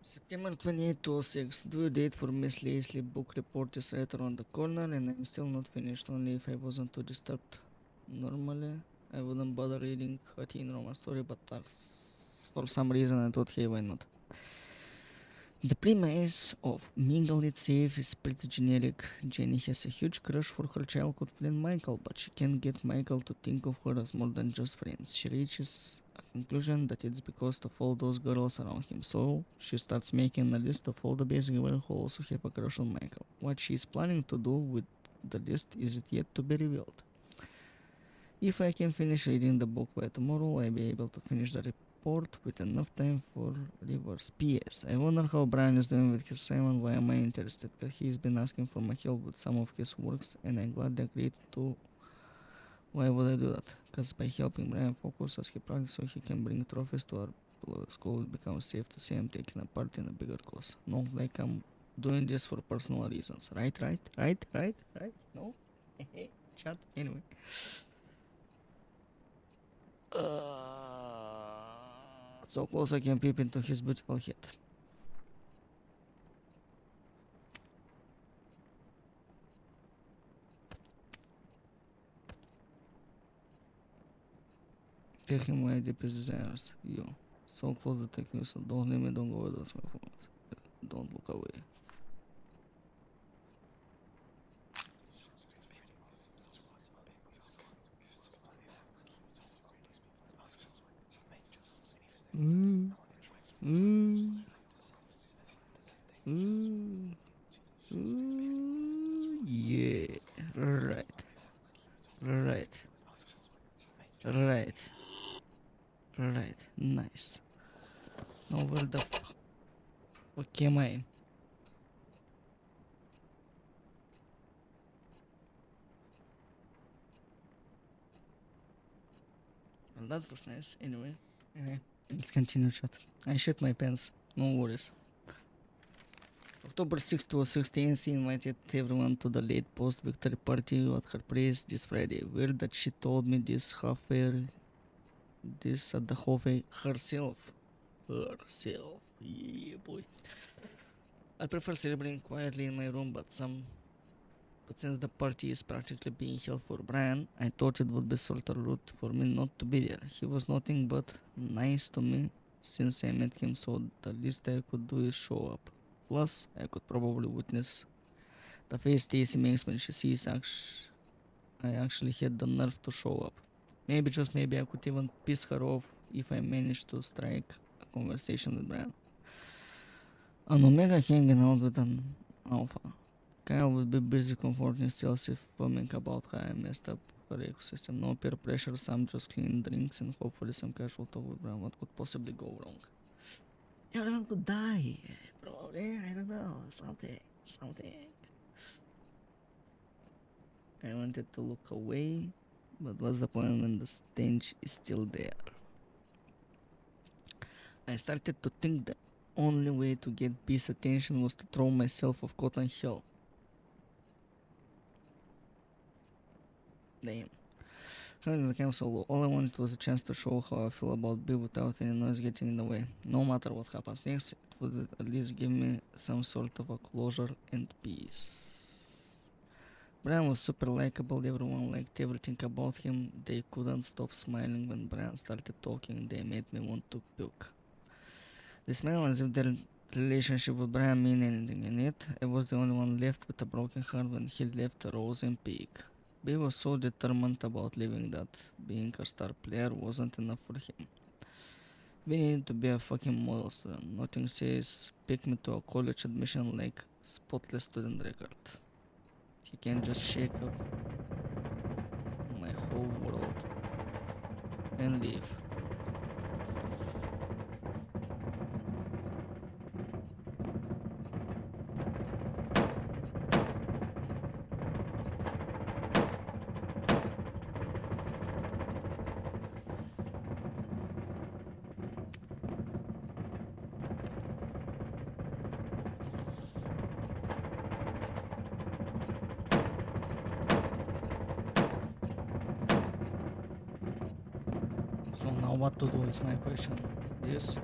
September 28, 2006. Due date for Miss Leslie book report is right around the corner and I'm still not finished, only if I wasn't too disturbed. Normally, I wouldn't bother reading a teen romance story, but for some reason I thought, hey, why not? The premise of Mingle It Safe is pretty generic. Jenny has a huge crush for her childhood friend Michael, but she can't get Michael to think of her as more than just friends. She reaches a conclusion that it's because of all those girls around him, so she starts making a list of all the basic girls who also have a crush on Michael. What she is planning to do with the list is yet to be revealed. If I can finish reading the book by tomorrow, I'll be able to finish the report with enough time for reverse. P.S. I wonder how Brian is doing with his assignment. Why am I interested? Because he's been asking for my help with some of his works and I gladly agreed to. Why would I do that? Because by helping Brian focus as he practices so he can bring trophies to our beloved school, it becomes safe to say I'm taking a part in a bigger cause. No, like I'm doing this for personal reasons. Right? No? Chat? Anyway. So close I can peep into his beautiful head. Tell him my deepest desires. You. So close that I can so don't leave me, don't go away, that's my performance. Don't look away. Mm. Mm. Mm. Mm. Yeah. Right. Right. Right. Right. Nice. Now where the fuck am I? Well, that was nice. Anyway. Let's continue chat. I shit my pants. No worries. October 6, 2016, she invited everyone to the late post victory party at her place this Friday. Weird that she told me this at the halfway herself. Herself. Yeah, boy. I prefer celebrating quietly in my room, but some But since the party is practically being held for Brian, I thought it would be sort of rude for me not to be there. He was nothing but nice to me since I met him, so the least I could do is show up. Plus, I could probably witness the face Stacy makes when she sees I actually had the nerve to show up. Maybe, just maybe, I could even piss her off if I managed to strike a conversation with Brian. An Omega hanging out with an Alpha. Kyle would be busy comforting Chelsea, foaming about how I messed up her ecosystem. No peer pressure, some just clean drinks, and hopefully some casual talk with Brian. What could possibly go wrong? Everyone could die. Probably, I don't know. Something. I wanted to look away, but what's the point when the stench is still there? I started to think the only way to get Bee's attention was to throw myself off Cotton Hill. Damn. Finally became solo. All I wanted was a chance to show how I feel about Bee without any noise getting in the way. No matter what happens next, it would at least give me some sort of a closure and peace. Brian was super likable, everyone liked everything about him. They couldn't stop smiling when Brian started talking, they made me want to puke. They smiled as if their relationship with Brian meant anything, and yet I was the only one left with a broken heart when he left Rose and Pig. Bey was so determined about leaving that being a star player wasn't enough for him. We needed to be a fucking model student. Nothing says pick me to a college admission like spotless student record. He can just shake up my whole world and leave. So now what to do is my question. This.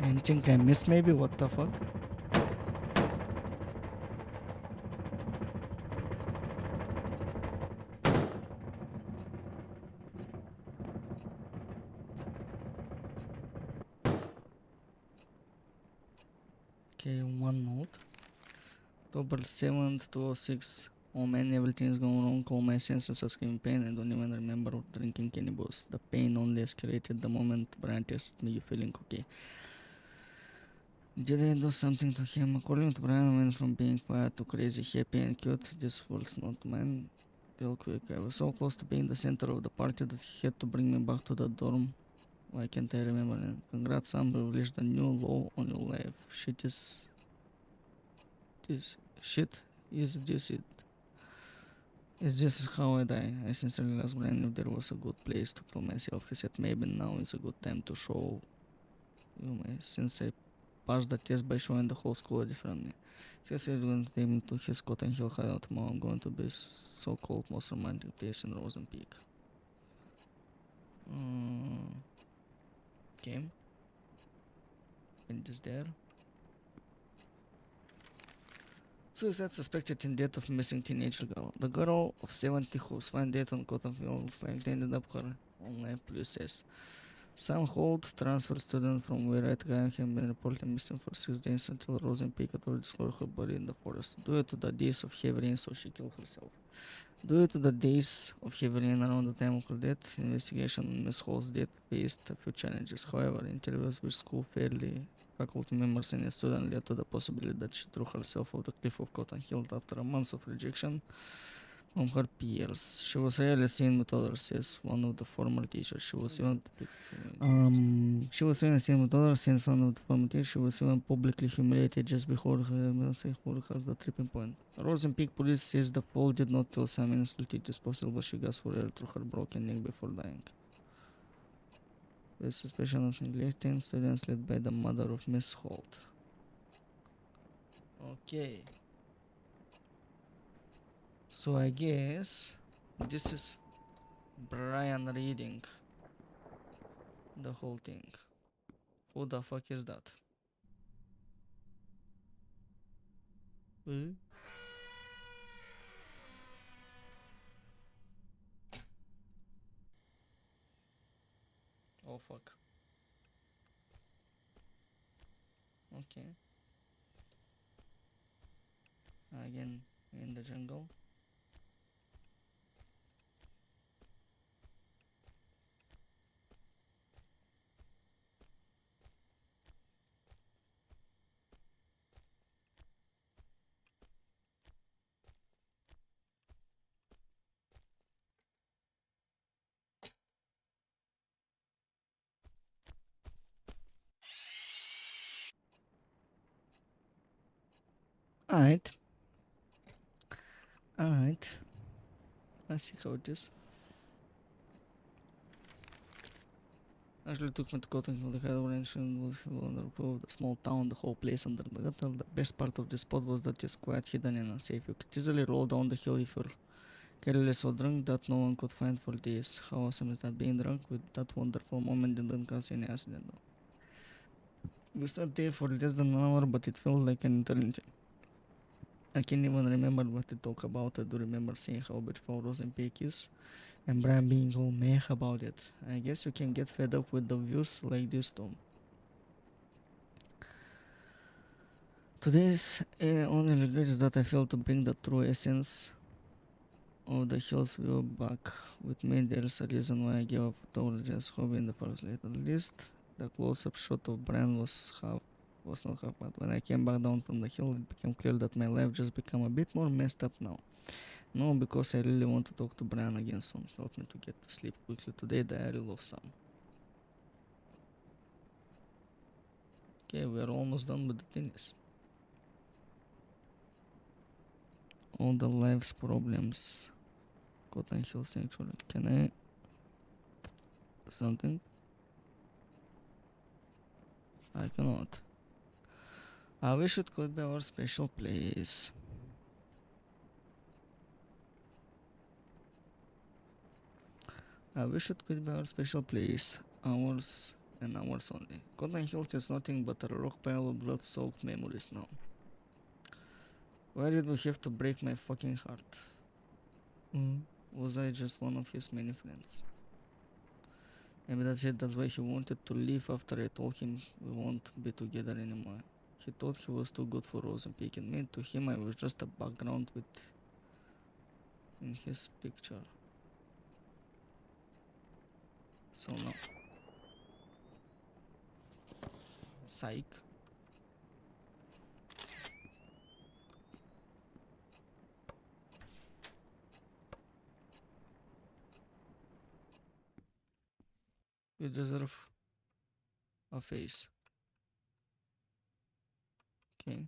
Anything I missed maybe? What the fuck? Okay, one note. October 7th, 2006. Oh man, everything's going wrong. All my senses are screaming pain. I don't even remember drinking any booze. The pain only escalated the moment Brian texted me, "You feeling okay?" Did I do something to him? According to Brian, I went from being quiet to crazy, happy and cute. This was not mine. Real quick, I was so close to being the center of the party that he had to bring me back to the dorm. Why can't I remember it? Congrats, Amber, released a new law on your life. Shit, is this it? Is this how I die? I sincerely asked Brian if there was a good place to kill myself. He said maybe now is a good time to show you my since I passed the test by showing the whole school a different me. Says he's going to take me to his Cotton Hill hideout tomorrow. I'm going to be so-called most romantic place in Rosen Peak. Okay. And is there? Suicide suspected in death of missing teenage girl. The girl of 70 who was found dead on Cotton Hill looks like they ended up her online police says. Some Holt, transfer student from where Red Guy have been reportedly missing for 6 days until Rosen Peak authorities discovered her body in the forest. Due to the days of heavy rain, so she killed herself. Due to the days of heavy rain around the time of her death, investigation on Miss Hall's death faced a few challenges. However, interviews with school faculty members and a student led to the possibility that she threw herself off the cliff of Cotton Hill after a month of rejection, from her peers. She was rarely seen with others, says one of the former teachers. She was even seen with others since one of the former teachers. She was even publicly humiliated just before her has the tripping point. Rosen Peak police says the fall did not kill Sam instantly. It is possible she gasped for air through her broken neck before dying. With suspicion of neglecting students led by the mother of Miss Holt. Okay. So I guess this is Brian reading the whole thing. Who the fuck is that? Hmm? Oh fuck. Okay. Again in the jungle. Alright. Alright. I see how it is. Actually took me to Cotton the head and was on the small town, the whole place under the gutter. The best part of the spot was that it's quite hidden and unsafe. You could easily roll down the hill if you're careless or drunk that no one could find for days. How awesome is that? Being drunk with that wonderful moment didn't cause any accident though. We sat there for less than an hour, but it felt like an eternity. I can't even remember what to talk about. I do remember saying how beautiful Rosen Peak is, and Brian being all meh about it. I guess you can get fed up with the views like this too. Today's only regret is that I failed to bring the true essence of the hills view back with me. There's a reason why I gave up photography's hobby in the first place. At least the close-up shot of Brian was not half bad. When I came back down from the hill, it became clear that my life just became a bit more messed up now. No, because I really want to talk to Brian again soon. Help me to get to sleep quickly today. Diary of Sam. Okay, we are almost done with the tennis. All the life's problems. Cotton Hill Sanctuary. Can I do something? I cannot. I wish it could be our special place. I wish it could be our special place. Ours and ours only. Cotton Hill is nothing but a rock pile of blood-soaked memories now. Why did we have to break my fucking heart? Was I just one of his many friends? Maybe that's it. That's why he wanted to leave after I told him we won't be together anymore. He thought he was too good for Rose and Peak, and me, to him, I was just a background with in his picture. So now, psych. You deserve a face. Okay.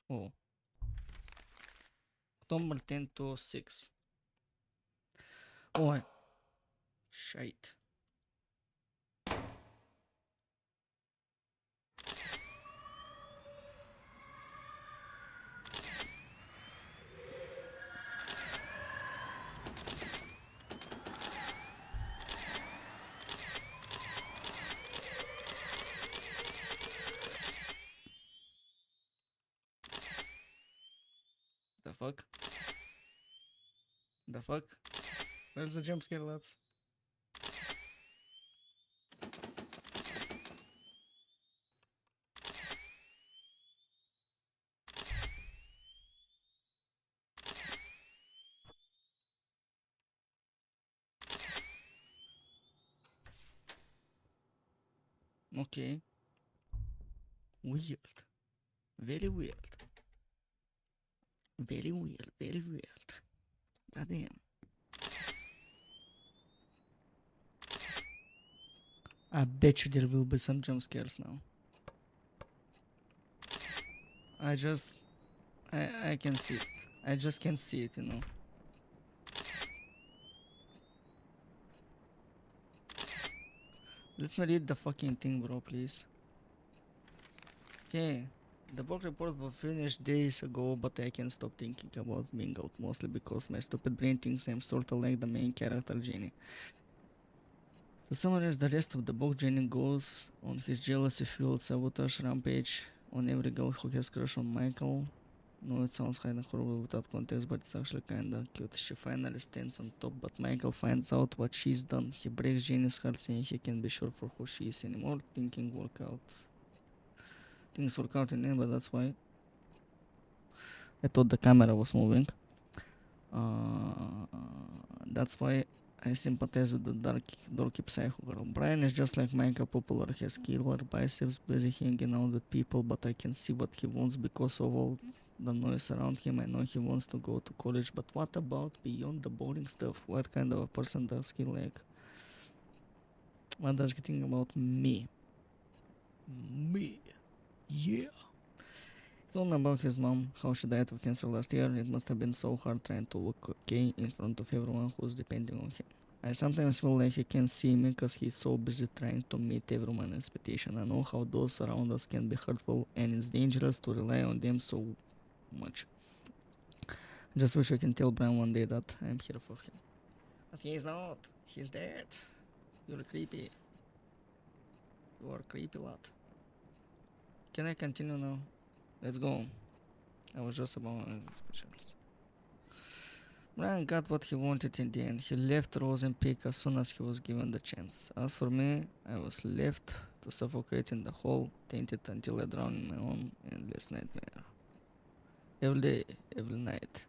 Oh, October 10 to 6. Oh, shite. The fuck? The fuck? Where's the jump scare, lads? Okay. Weird. Very weird. Very weird, very weird. Goddamn. I bet you there will be some jump scares now. I can see it. I just can't see it, you know. Let me read the fucking thing, bro, please. Okay. The book report was finished days ago, but I can't stop thinking about being out, mostly because my stupid brain thinks I'm sorta like the main character, Jenny. To summarize the rest of the book, Jenny goes on his jealousy-fueled sabotage rampage on every girl who has crush on Michael. No, it sounds kinda horrible without context, but it's actually kinda cute. She finally stands on top, but Michael finds out what she's done. He breaks Jenny's heart, saying he can't be sure for who she is anymore. Things work out in the end, but that's why I thought the camera was moving. Uh, that's why I sympathize with the dorky psycho girl. Brian is just like Michael, popular, has killer biceps, busy hanging out with people, but I can see what he wants because of all the noise around him. I know he wants to go to college, but what about beyond the boring stuff? What kind of a person does he like? What does he think about me? Me. Yeah. He told me about his mom, how she died of cancer last year. It must have been so hard trying to look okay in front of everyone who's depending on him. I sometimes feel like he can't see me because he's so busy trying to meet everyone's expectation. I know how those around us can be hurtful and it's dangerous to rely on them so much. I just wish I can tell Brian one day that I'm here for him. But he's not. He's dead. You're creepy. You are creepy lot. Can I continue now? Let's go. I was just about specials. Brian got what he wanted in the end. He left Rose and Pig as soon as he was given the chance. As for me, I was left to suffocate in the hole, tainted until I drowned in my own endless nightmare. Every day, every night,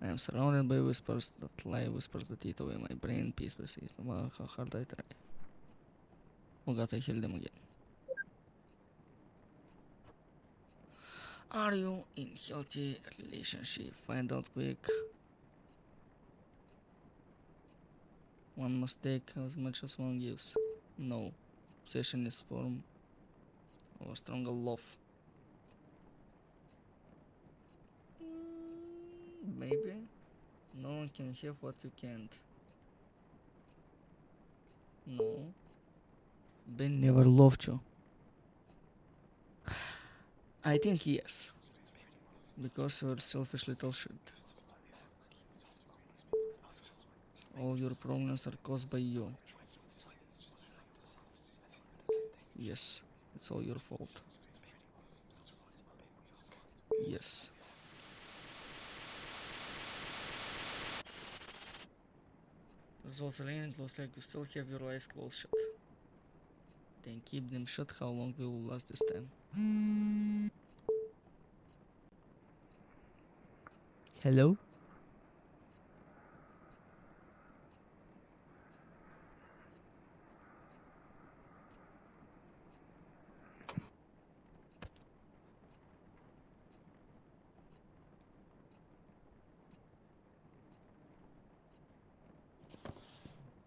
I am surrounded by whispers that lie, whispers that eat away my brain piece by piece, no matter how hard I try. Oh God, I hear them again. Are you in healthy relationship? Find out quick. One must take as much as one gives. No. Obsession is form of a stronger love. Maybe. No one can have what you can't. No. Ben never loved you. I think yes. Because you're selfish little shit. All your problems are caused by you. Yes, it's all your fault. Yes. Results are in, it looks like you still have your eyes closed shut. Then keep them shut. How long will you last this time? Hello?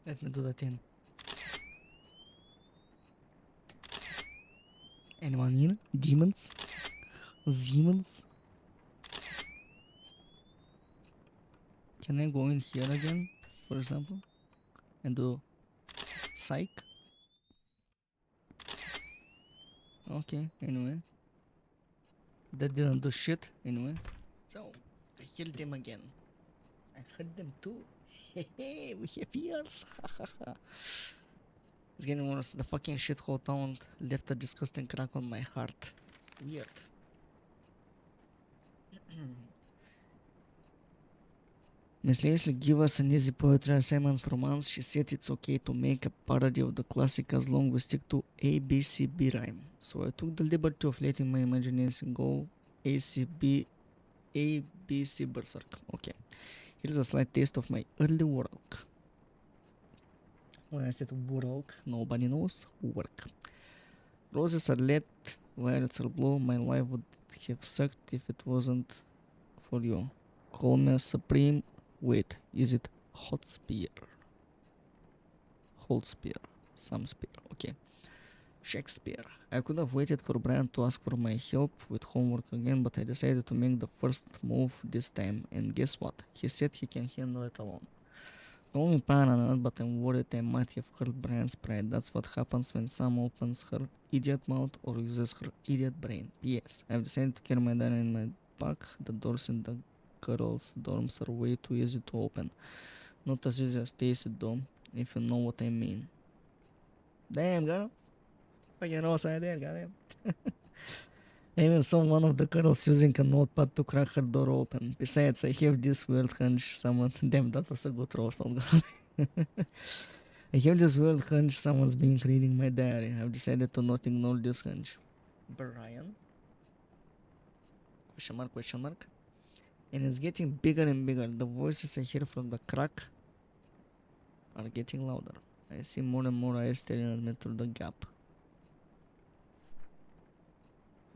Let me do that in. Anyone in? Demons? Demons? Can I go in here again, for example? And do psych? Okay, anyway. That didn't do shit, anyway. So, I killed them again. I heard them too. Hehe, we have ears. It's getting worse. The fucking shithole town left a disgusting crack on my heart. Weird. Miss Leslie gave us an easy poetry assignment for months. She said it's okay to make a parody of the classic as long as we stick to ABCB rhyme. So I took the liberty of letting my imagination go ACB ABC Berserk. Okay. Here's a slight taste of my early work. When I said work, nobody knows work. Roses are red, violets are blue. My life would have sucked if it wasn't for you. Call me a supreme. Wait, is it hot spear? Hold spear. Some spear. Okay. Shakespeare. I could have waited for Brian to ask for my help with homework again, but I decided to make the first move this time. And guess what? He said he can handle it alone. Call me paranoid, but I'm worried I might have hurt Brian's pride. That's what happens when Sam opens her idiot mouth or uses her idiot brain. P.S. I've decided to carry my diary in my back. The doors in the girls' dorms are way too easy to open. Not as easy as Stacy though, if you know what I mean. Damn, girl. Fucking Rosa idea, goddamn. I even saw one of the girls using a notepad to crack her door open. Besides, I have this weird hunch someone. Damn, that was a good roast, old girl. I have this weird hunch someone's been reading my diary. I've decided to not ignore this hunch. Brian? Question mark, question mark. And it's getting bigger and bigger. The voices I hear from the crack are getting louder. I see more and more eyes staring at me through the gap.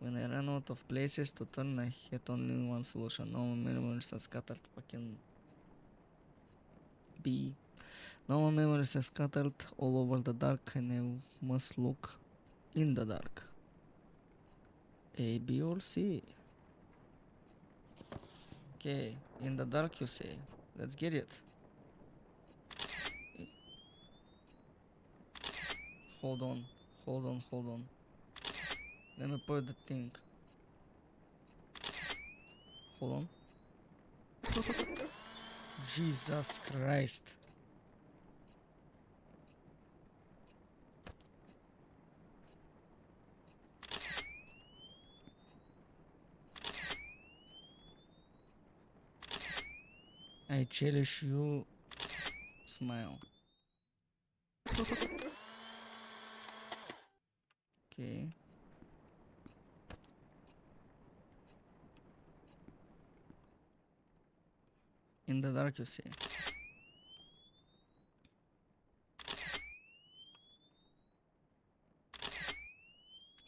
When I ran out of places to turn, I had only one solution. No memories are scattered. Fucking B. No memories are scattered all over the dark, and I must look in the dark. A, B, or C? Okay, in the dark you say. Let's get it. Hold on, hold on, hold on. Let me put the thing. Hold on. Jesus Christ. I cherish you. Smile. Okay. In the dark you say.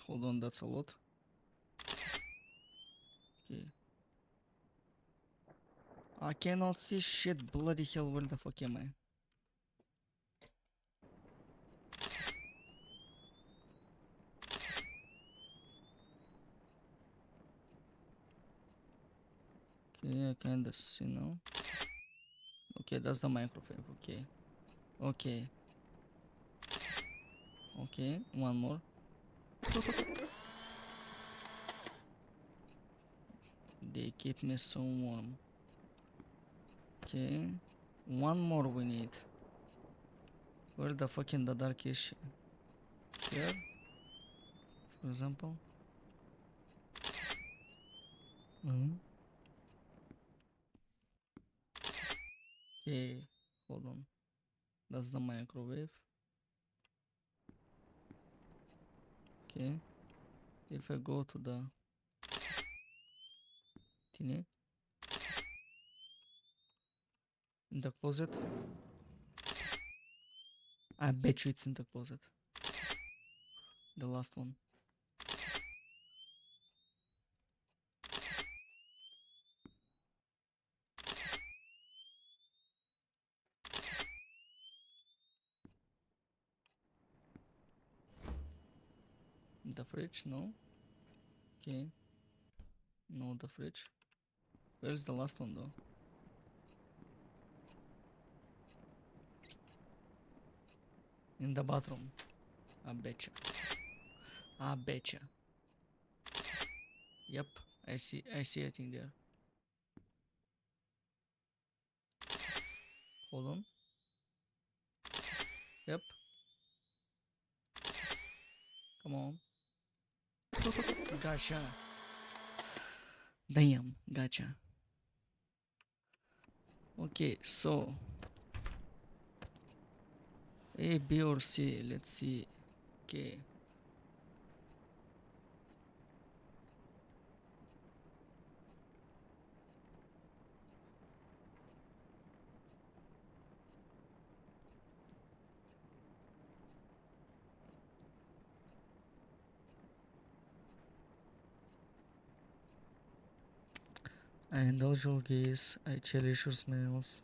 Hold on, that's a lot. Okay. I cannot see shit. Bloody hell, where the fuck am I? Okay, I kinda see now. Okay, that's the microphone. Okay. Okay. Okay, one more. They keep me so warm. Okay. One more we need. Where the fuck in the dark is she? Here? For example? Okay, hold on. That's the microwave. Okay. If I go to the thingy in the closet, I bet you it's in the closet. The last one. The fridge, no. Okay. No, the fridge. Where's the last one though? In the bathroom. I betcha. I betcha. Yep, I see it in there. Hold on. Yep. Come on. Gotcha. Damn, gotcha. Okay, so A, B or C, let's see. Okay. I indulge your gaze, I cherish your smells,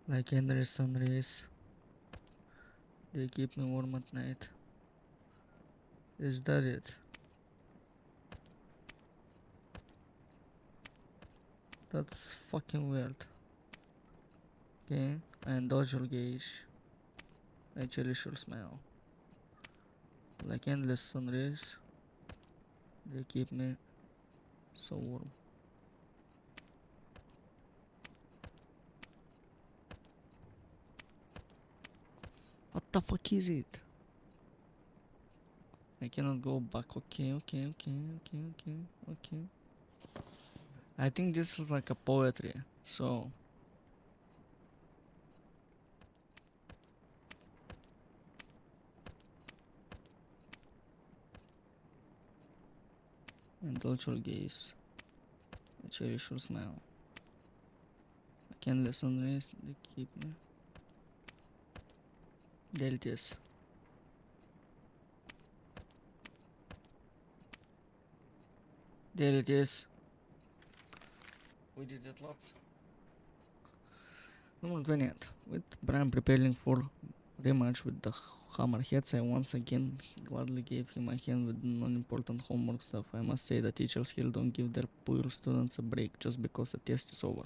like endless sun rays. They keep me warm at night. Is that it? That's fucking weird. Okay, I indulge your gaze, I cherish your smell, like endless sun rays. They keep me so warm. What the fuck is it? I cannot go back. Okay. I think this is like a poetry. So, indulge your gaze, I cherish your smile. I can't listen to this. They keep me. There it is. There it is. We did it lots. Number 28. With Brian preparing for rematch with the Hammerheads, I once again gladly gave him a hand with non-important homework stuff. I must say that teachers here don't give their poor students a break just because the test is over.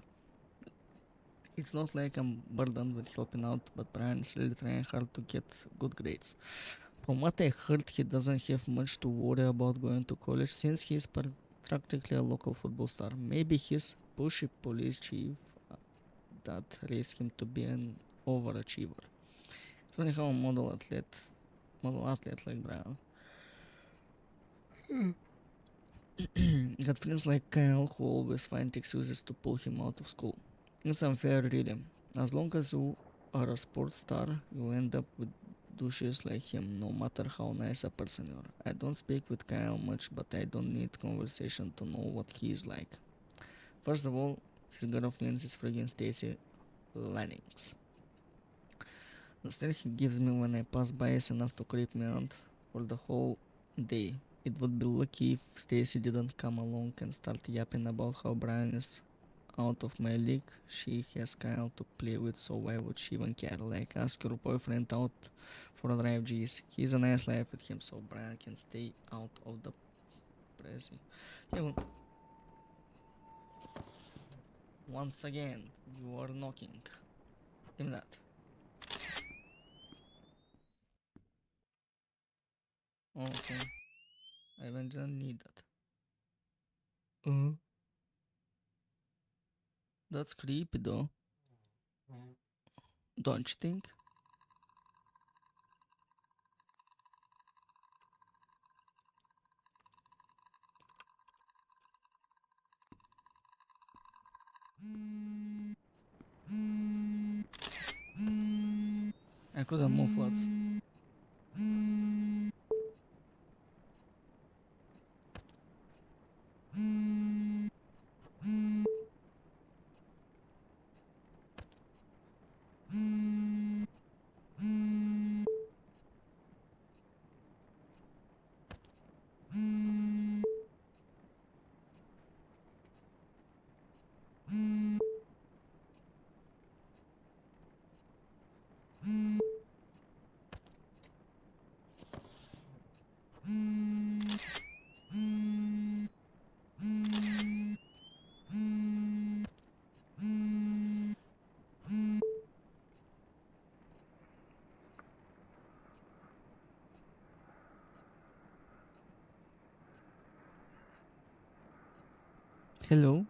It's not like I'm burdened with helping out, but Brian is really trying hard to get good grades. From what I heard, he doesn't have much to worry about going to college since he's practically a local football star. Maybe his pushy police chief that raised him to be an overachiever. It's funny how a model athlete like Brian got friends like Kyle who always find excuses to pull him out of school. It's unfair, really. As long as you are a sports star, you'll end up with douches like him, no matter how nice a person you are. I don't speak with Kyle much, but I don't need conversation to know what he is like. First of all, his girlfriend is friggin' Stacy Lannings. The stare he gives me when I pass by is enough to creep me out for the whole day. It would be lucky if Stacy didn't come along and start yapping about how Brian is out of my league. She has Kyle to play with, so why would she even care? Like, ask your boyfriend out for a drive, geez. He's a nice life with him, so Brian can stay out of the pressing. Yeah, once again, you are knocking. Give me that. Okay, I even didn't need that. Uh, that's creepy though, don't you think? I couldn't move lads. Hello?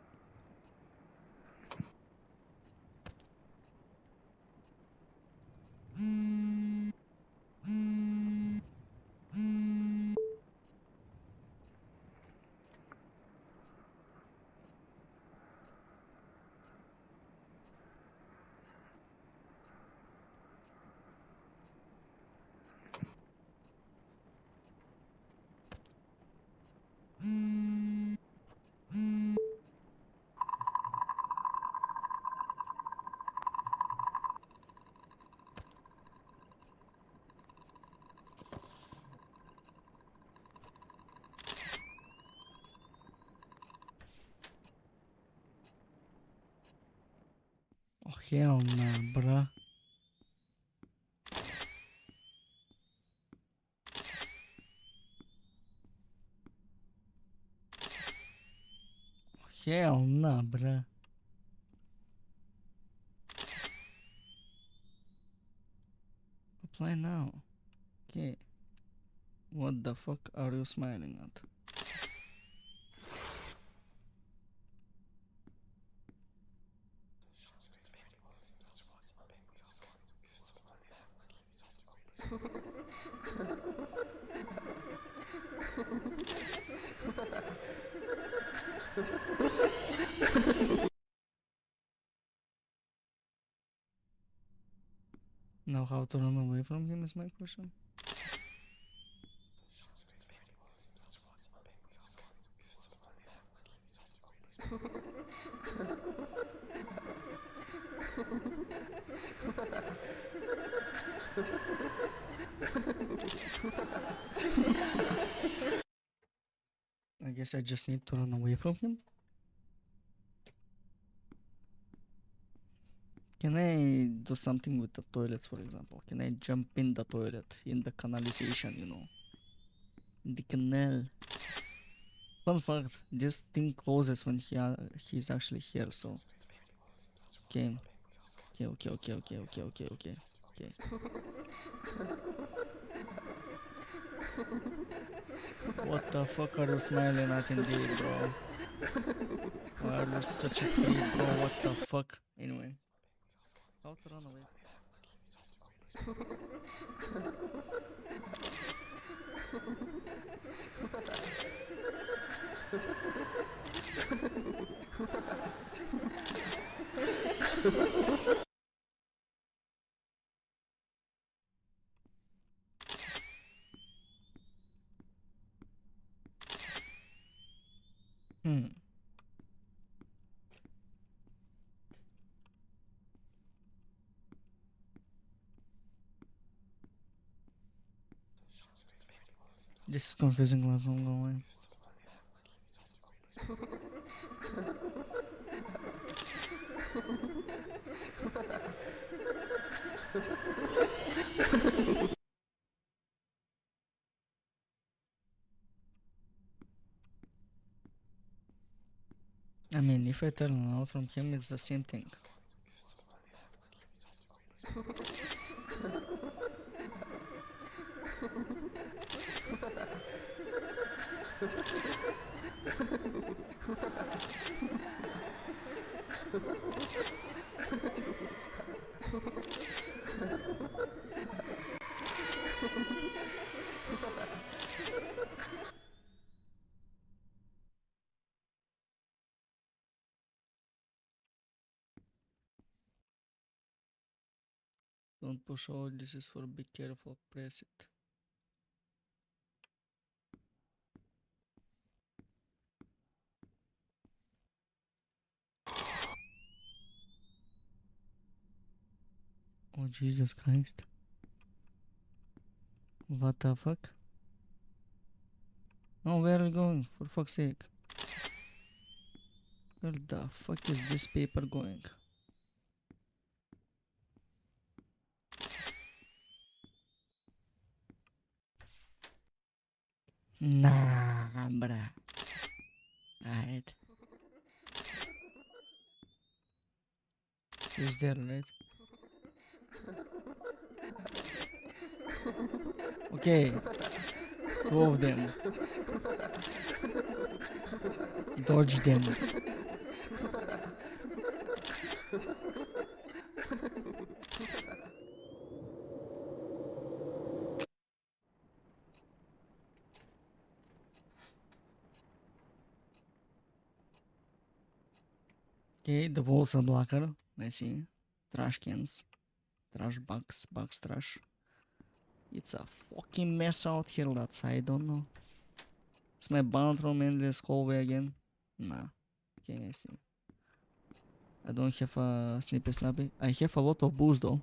Hell nah, bruh. Hell nah, bruh. Apply now. Okay. What the fuck are you smiling at? Now how to run away from him is my question. I guess I just need to run away from him. Can I do something with the toilets, for example? Can I jump in the toilet, in the canalization, you know? In the canal. Fun fact, this thing closes when he's actually here, so... Okay. Okay. What the fuck are you smiling at indeed, bro? Why are you such a creep, bro? What the fuck? Anyway. How to run away? Hmm. This is confusing, let's not go away. I mean, if I turn out from him, it's the same thing. Don't push all, this is for be careful, press it. Oh Jesus Christ. What the fuck? Oh, where are you going? For fuck's sake. Where the fuck is this paper going? Nah, bruh. Alright. He's there, right? Okay. Two of them. Dodge them. Okay, the walls are blacker. I see. Trash cans. Trash box trash. It's a fucking mess out here, that's I don't know. Is my bathroom in this hallway again? Nah. Okay, I see. I don't have a snippy snappy. I have a lot of booze though.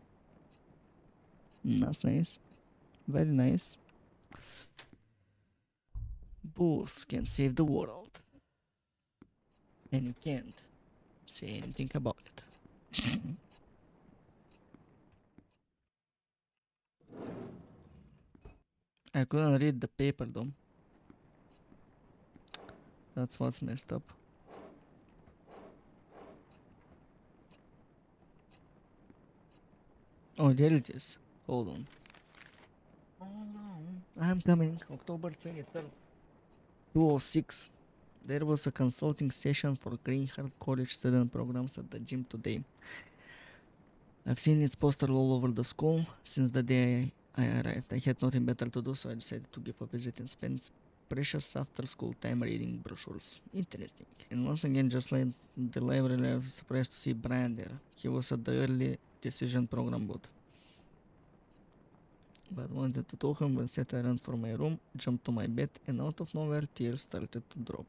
That's nice. Very nice. Booze can save the world. And you can't say anything about it. I couldn't read the paper though. That's what's messed up. Oh, there it is. Hold on. Oh no, I'm coming. October 23rd, 206. There was a consulting session for Greenheart College student programs at the gym today. I've seen its poster all over the school since the day I arrived. I had nothing better to do, so I decided to give a visit and spend precious after school time reading brochures. Interesting. And once again, just like the library, I was surprised to see Brian there. He was at the early decision program booth. But wanted to talk him when set I ran for my room, jumped to my bed, and out of nowhere tears started to drop.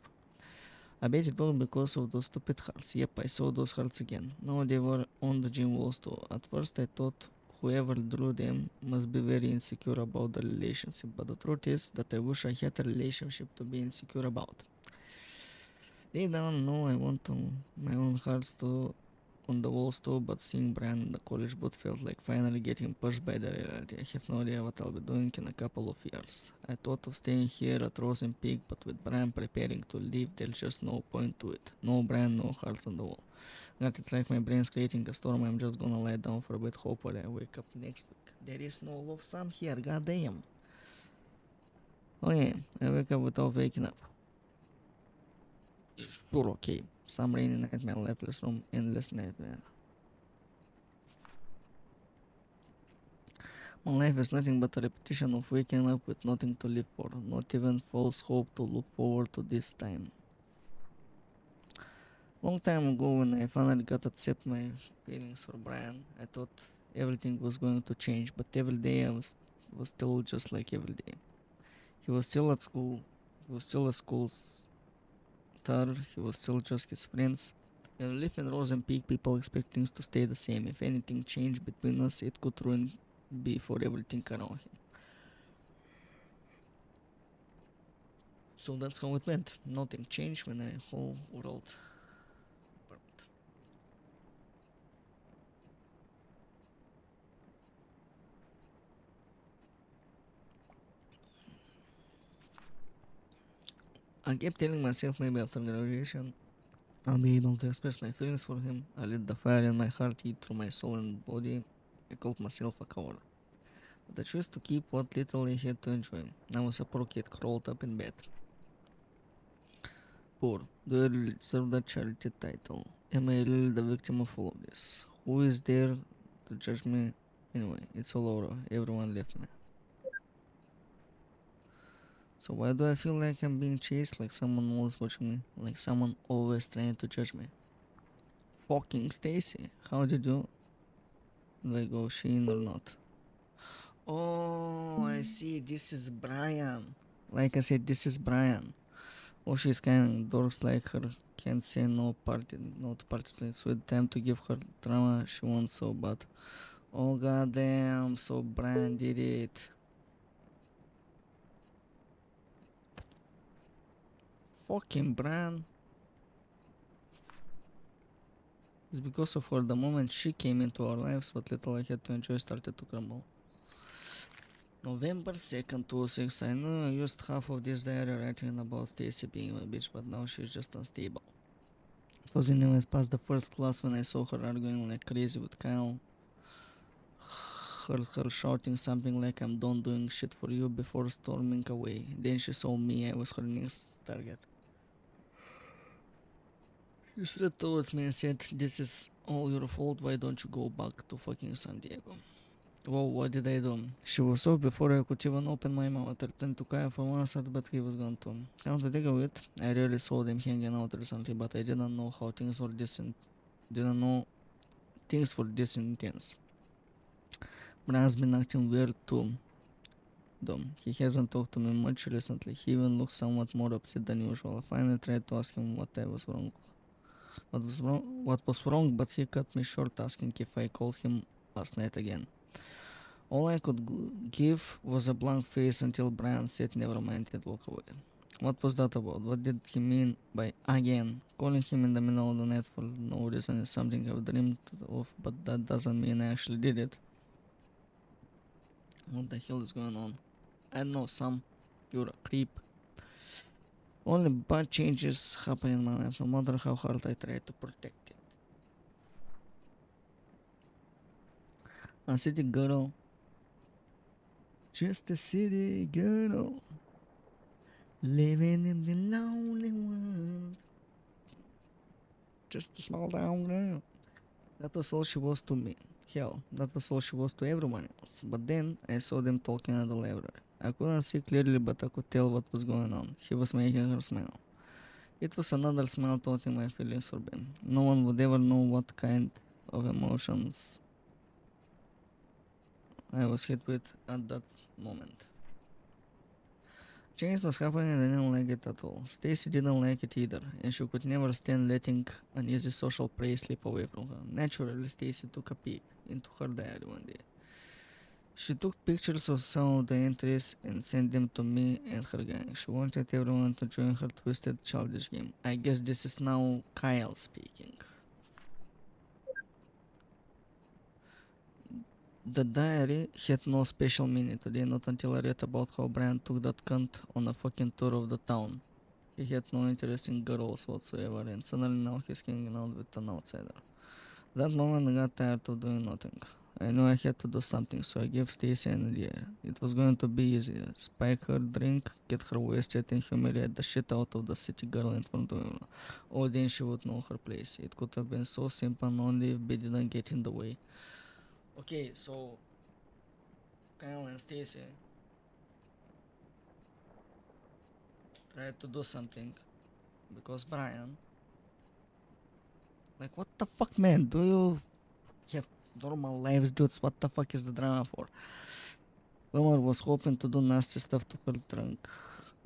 I bet it was because of those stupid hearts. Yep, I saw those hearts again. Now they were on the gym walls too. At first I thought whoever drew them must be very insecure about the relationship, but the truth is that I wish I had a relationship to be insecure about. Deep down, no, I want my own hearts to on the walls too, but seeing Brian in the college booth felt like finally getting pushed by the reality. I have no idea what I'll be doing in a couple of years. I thought of staying here at Rosen Peak, but with Brian preparing to leave, there's just no point to it. No Brian, no hearts on the wall. God, it's like my brain's creating a storm. I'm just gonna lie down for a bit, hopefully I wake up next week. There is no love sum here, goddamn. Oh yeah, I wake up without waking up. Sure, okay. Some rainy nightmare, lifeless room, endless nightmare. My life is nothing but a repetition of waking up with nothing to live for, not even false hope to look forward to this time. Long time ago, when I finally got to accept my feelings for Brian, I thought everything was going to change, but every day was still just like every day. He was still at school, he was still a school star, he was still just his friends. When we live in Rosen Peak, people expect things to stay the same. If anything changed between us, it could ruin be for everything around him. So that's how it went. Nothing changed when the whole world burned. I kept telling myself maybe after graduation I'll be able to express my feelings for him. I let the fire in my heart eat through my soul and body. I called myself a coward. But I chose to keep what little I had to enjoy. I was a poor kid crawled up in bed. Poor. Do I really deserve that charity title? Am I really the victim of all of this? Who is there to judge me? Anyway, it's all over. Everyone left me. So why do I feel like I'm being chased, like someone always watching me, like someone always trying to judge me? Fucking Stacy, how did you like go Sheen or not? Oh, I see. This is Brian. Like I said, this is Brian. Oh, she's kind of dorks like her. Can't say no to parties. It's with time to give her drama she wants so bad. Oh goddamn! So Brian did it. Fucking Brian. It's because of her. The moment she came into our lives, what little I had to enjoy started to crumble. November 2nd, 2006. I know I used half of this diary writing about Stacy being a bitch, but now she's just unstable. It was anyways past the first class when I saw her arguing like crazy with Kyle. Her shouting something like I'm done doing shit for you before storming away. Then she saw me, I was her next target. She straight towards me and said, "This is all your fault, why don't you go back to fucking San Diego?" Whoa, what did I do? She was off before I could even open my mouth. I turned to Kyle for one side, but he was gone too. Come to think of it, I really saw them hanging out recently, but I didn't know how things were didn't know things were this intense. Brian's been acting weird too, though. He hasn't talked to me much recently. He even looks somewhat more upset than usual. I finally tried to ask him what was wrong, but he cut me short asking if I called him last night again. All I could give was a blank face until Brian said never mind and walk away. What was that about? What did he mean by again? Calling him in the middle of the night for no reason is something I've dreamed of, but that doesn't mean I actually did it. What the hell is going on? I know some. You're a creep. Only bad changes happen in my life, no matter how hard I try to protect it. A city girl, just a city girl, living in the lonely world. Just a small town girl. That was all she was to me. Hell, that was all she was to everyone else. But then I saw them talking at the library. I couldn't see clearly, but I could tell what was going on. He was making her smile. It was another smile touching my feelings for Ben. No one would ever know what kind of emotions I was hit with at that moment. Change was happening and I didn't like it at all. Stacy didn't like it either, and she could never stand letting an easy social prey slip away from her. Naturally, Stacy took a peek into her diary one day. She took pictures of some of the entries and sent them to me and her gang. She wanted everyone to join her twisted childish game. I guess this is now Kyle speaking. The diary had no special meaning today, not until I read about how Brian took that cunt on a fucking tour of the town. He had no interest in girls whatsoever, and suddenly now he's hanging out with an outsider. That moment I got tired of doing nothing. I knew I had to do something, so I gave Stacy an idea. It was going to be easy. Spike her drink, get her wasted, and humiliate the shit out of the city girl in front of everyone. Oh, then she would know her place. It could have been so simple, only if B didn't get in the way. Okay, so Kyle and Stacy tried to do something because Brian, like, what the fuck, man? Do you have normal lives, dudes? What the fuck is the drama for? Wilmer was hoping to do nasty stuff to her drunk.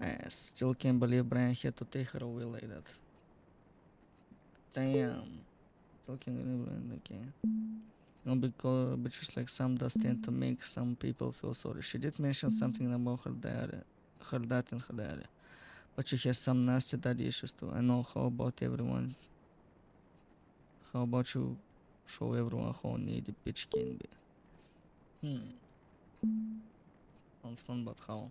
I still can't believe Brian had to take her away like that. Damn. Still can't believe Brian, okay. No, because bitches like Sam does tend to make some people feel sorry. She did mention something about her diary, her dad and her diary. But she has some nasty daddy issues too. I know. How about everyone? How about you show everyone how needy bitch can be? Hmm. Sounds fun, but how?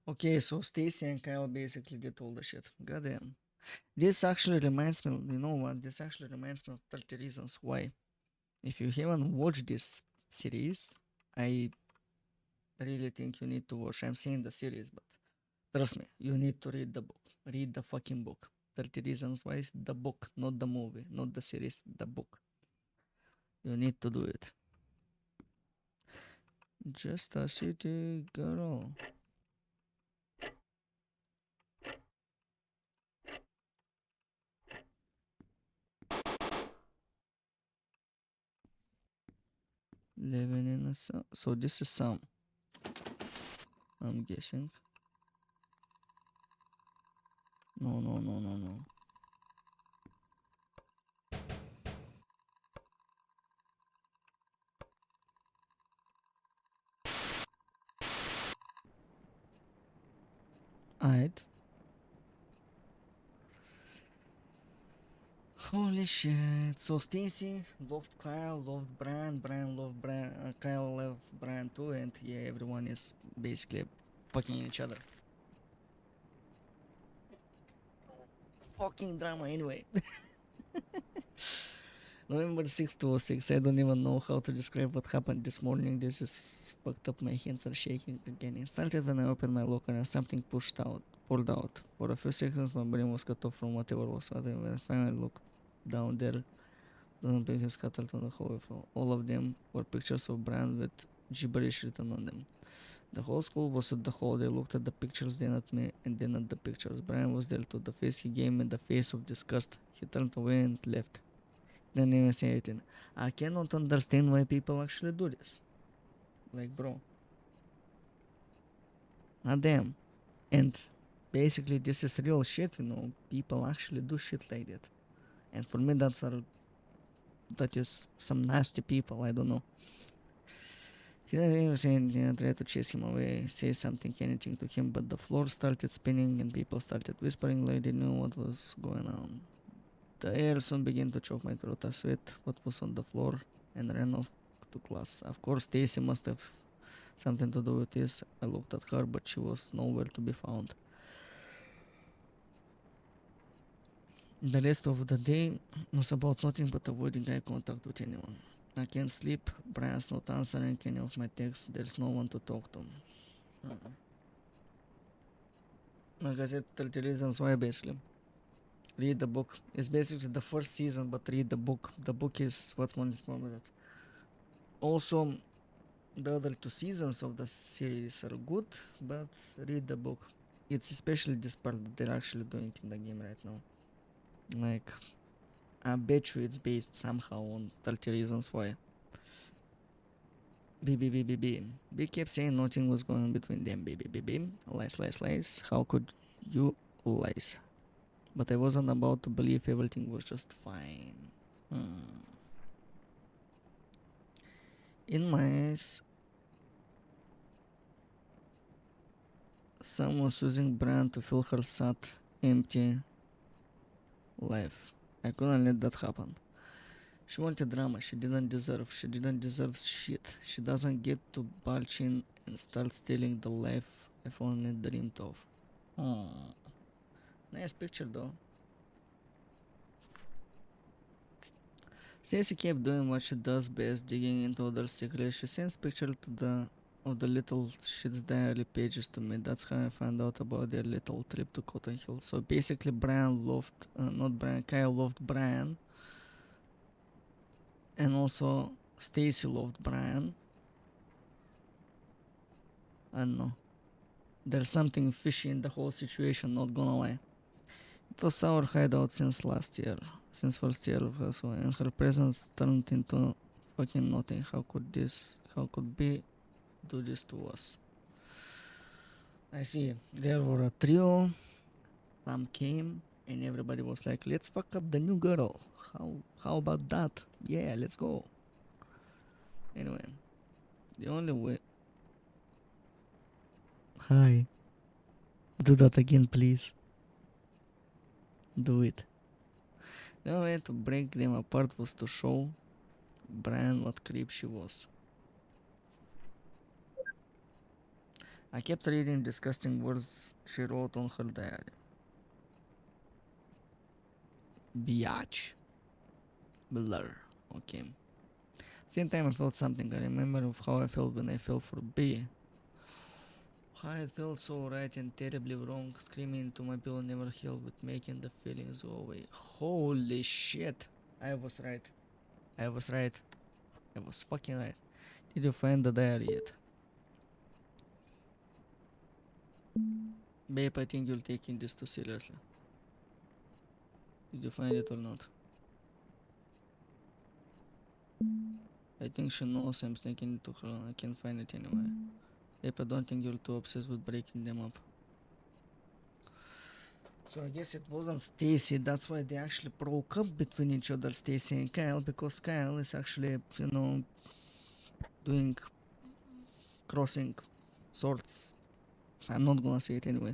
Okay, so Stacy and Kyle basically did all the shit. Goddamn. This actually reminds me, you know what? This actually reminds me of 30 Reasons Why. If you haven't watched this series, I really think you need to watch. I'm seeing the series, but trust me, you need to read the book. Read the fucking book. 30 Reasons Why, the book, not the movie, not the series, the book. You need to do it. Just a city girl. Living in a so this is some, I'm guessing. No, no, no, no, no. Alright. Holy shit. So Stacy loved Kyle, loved Brian, Brian loved Brian, Kyle loved Brian too, and yeah, everyone is basically fucking each other. Fucking drama anyway. November 6th, 2006. I don't even know how to describe what happened this morning. This is fucked up. My hands are shaking again. It started when I opened my locker and something pulled out. For a few seconds, my brain was cut off from whatever was happening. When I finally looked down there, the pages scattered on the hallway floor. All of them were pictures of Brian with gibberish written on them. The whole school was at the hall. They looked at the pictures, then at me, and then at the pictures. Brian was there too. The face he gave me, the face of disgust. He turned away and left. Didn't even say anything. I cannot understand why people actually do this. Like, bro, not them. And basically, this is real shit, you know. People actually do shit like that. And for me, that is some nasty people. I don't know. He didn't even say anything. I tried to chase him away, say something, anything to him, but the floor started spinning and people started whispering like they knew what was going on. The air soon began to choke my throat. I sweat what was on the floor and ran off to class. Of course, Stacy must have something to do with this. I looked at her, but she was nowhere to be found. The rest of the day was about nothing but avoiding eye contact with anyone. I can't sleep. Brian's not answering any of my texts. There's no one to talk to. Like I said, 30 reasons why basically. Read the book. It's basically the first season, but read the book. The book is what's more important. Also, the other two seasons of the series are good, but read the book. It's especially this part that they're actually doing in the game right now. Like, I bet you it's based somehow on 30 reasons why. B. B kept saying nothing was going on between them. B. Lies, lies, lies. How could you lies? But I wasn't about to believe everything was just fine. In my eyes, Sam was using Bran to fill her sad, empty life. I couldn't let that happen. She wanted drama she didn't deserve. She didn't deserve shit. She doesn't get to barge in and start stealing the life I've only dreamed of. Hmm. Nice picture though. Stacy kept doing what she does best, digging into other secrets. She sends pictures to the of the little shit's diary pages to me. That's how I found out about their little trip to Cotton Hill. So basically, not Brian, Kyle loved Brian, and also Stacy loved Brian. I don't know. There's something fishy in the whole situation, not gonna lie. It was our hideout since last year, since first year of her, so and her presence turned into fucking nothing. How could be do this to us? I see. There were a trio. Sam came, and everybody was like, "Let's fuck up the new girl. How about that? Yeah, let's go." Anyway, the only way. Hi. Do that again, please. Do it. The only way to break them apart was to show Brian what creep she was. I kept reading disgusting words she wrote on her diary. Biatch. Blur. Okay. Same time I felt something. I remember of how I felt when I fell for B. How I felt so right and terribly wrong. Screaming into my pillow never helped with making the feelings go away. Holy shit. I was right. I was right. I was fucking right. Did you find the diary yet? Babe, I think you're taking this too seriously. Did you find it or not? I think she knows I'm sneaking into her. I can't find it anyway. Babe, I don't think you're too obsessed with breaking them up. So I guess it wasn't Stacy. That's why they actually broke up between each other, Stacy and Kyle, because Kyle is actually, doing crossing swords. I'm not gonna say it anyway.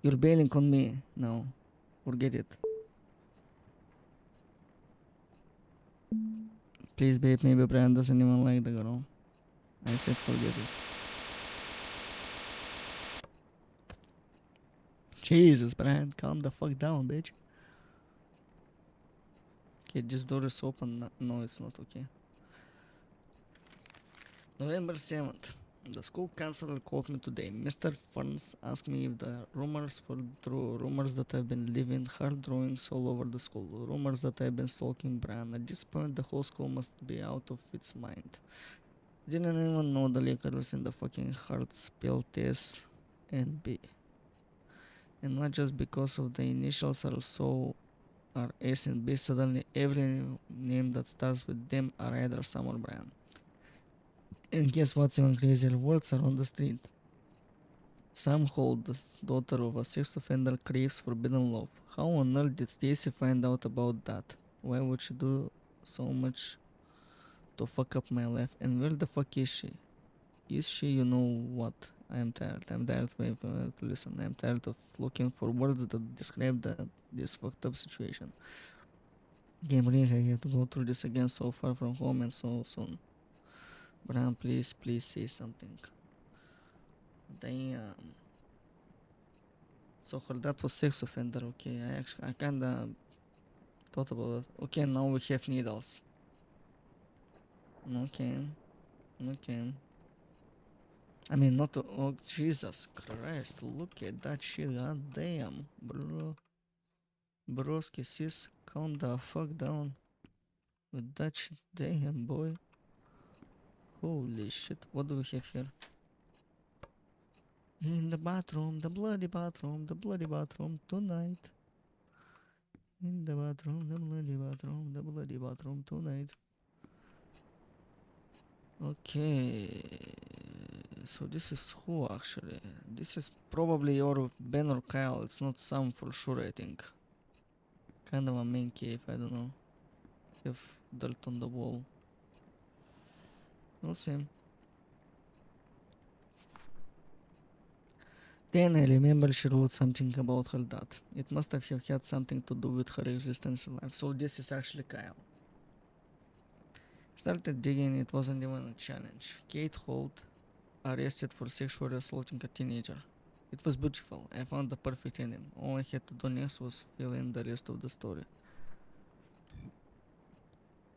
You're bailing on me now. Forget it. Please, babe, maybe Brian doesn't even like the girl. I said forget it. Jesus, Brian, calm the fuck down, bitch. Okay, this door is open. No, it's not okay. November 7th. The school counselor called me today. Mr. Ferns asked me if the rumors were true. Rumors that I've been leaving hard drawings all over the school. Rumors that I've been stalking Brian. At this point, the whole school must be out of its mind. Didn't even know the letters in the fucking heart spelled S and B. And not just because of the initials are S and B, suddenly every name that starts with them are either Sam or Brian. And guess what's even crazier? Words are on the street. Sam Holt, the daughter of a sex offender, craves forbidden love. How on earth did Stacy find out about that? Why would she do so much to fuck up my life? And where the fuck is she? Is she, you know what? I am tired. I'm tired to listen. I'm tired of looking for words that describe this fucked up situation. Game really, I have to go through this again so far from home and so soon. Brian, please say something. Damn. So her dad was sex offender, okay. I kinda thought about it. Okay, now we have needles. Okay, okay. I mean, not to, oh, Jesus Christ, look at that shit, god damn, bro. Broski, sis, calm the fuck down with that shit, damn, boy. Holy shit, what do we have here? In the bathroom, the bloody bathroom, the bloody bathroom tonight. In the bathroom, the bloody bathroom, the bloody bathroom tonight. Okay, so this is who actually? This is probably your Ben or Kyle, it's not Sam for sure, I think. Kind of a main cave, I don't know. Have dirt on the wall. We'll see. Then I remember she wrote something about her dad. It must have had something to do with her existence in life. So this is actually Kyle. Started digging, it wasn't even a challenge. Kate Holt arrested for sexually assaulting a teenager. It was beautiful. I found the perfect ending. All I had to do next was fill in the rest of the story.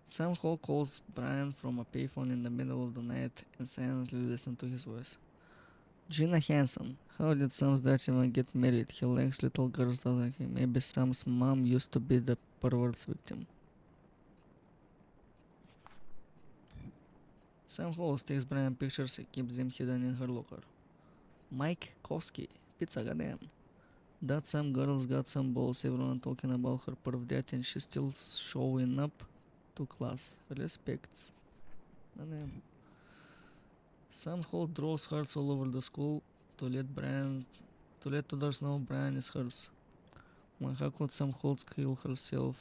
Sam Hall calls Brian from a payphone in the middle of the night and silently listens to his voice. Gina Hansen. How did Sam's dad even get married? He likes little girls, doesn't he? Maybe Sam's mom used to be the pervert's victim. Sam Halls takes Brian pictures and keeps them hidden in her locker. Mike Kosky. Pizza, goddamn. That some girl's got some balls, everyone talking about her perv dad and she's still showing up to class. Respects. Goddamn. Sam Hall draws hearts all over the school to let others know Brian is hers. When how could Sam Holt kill herself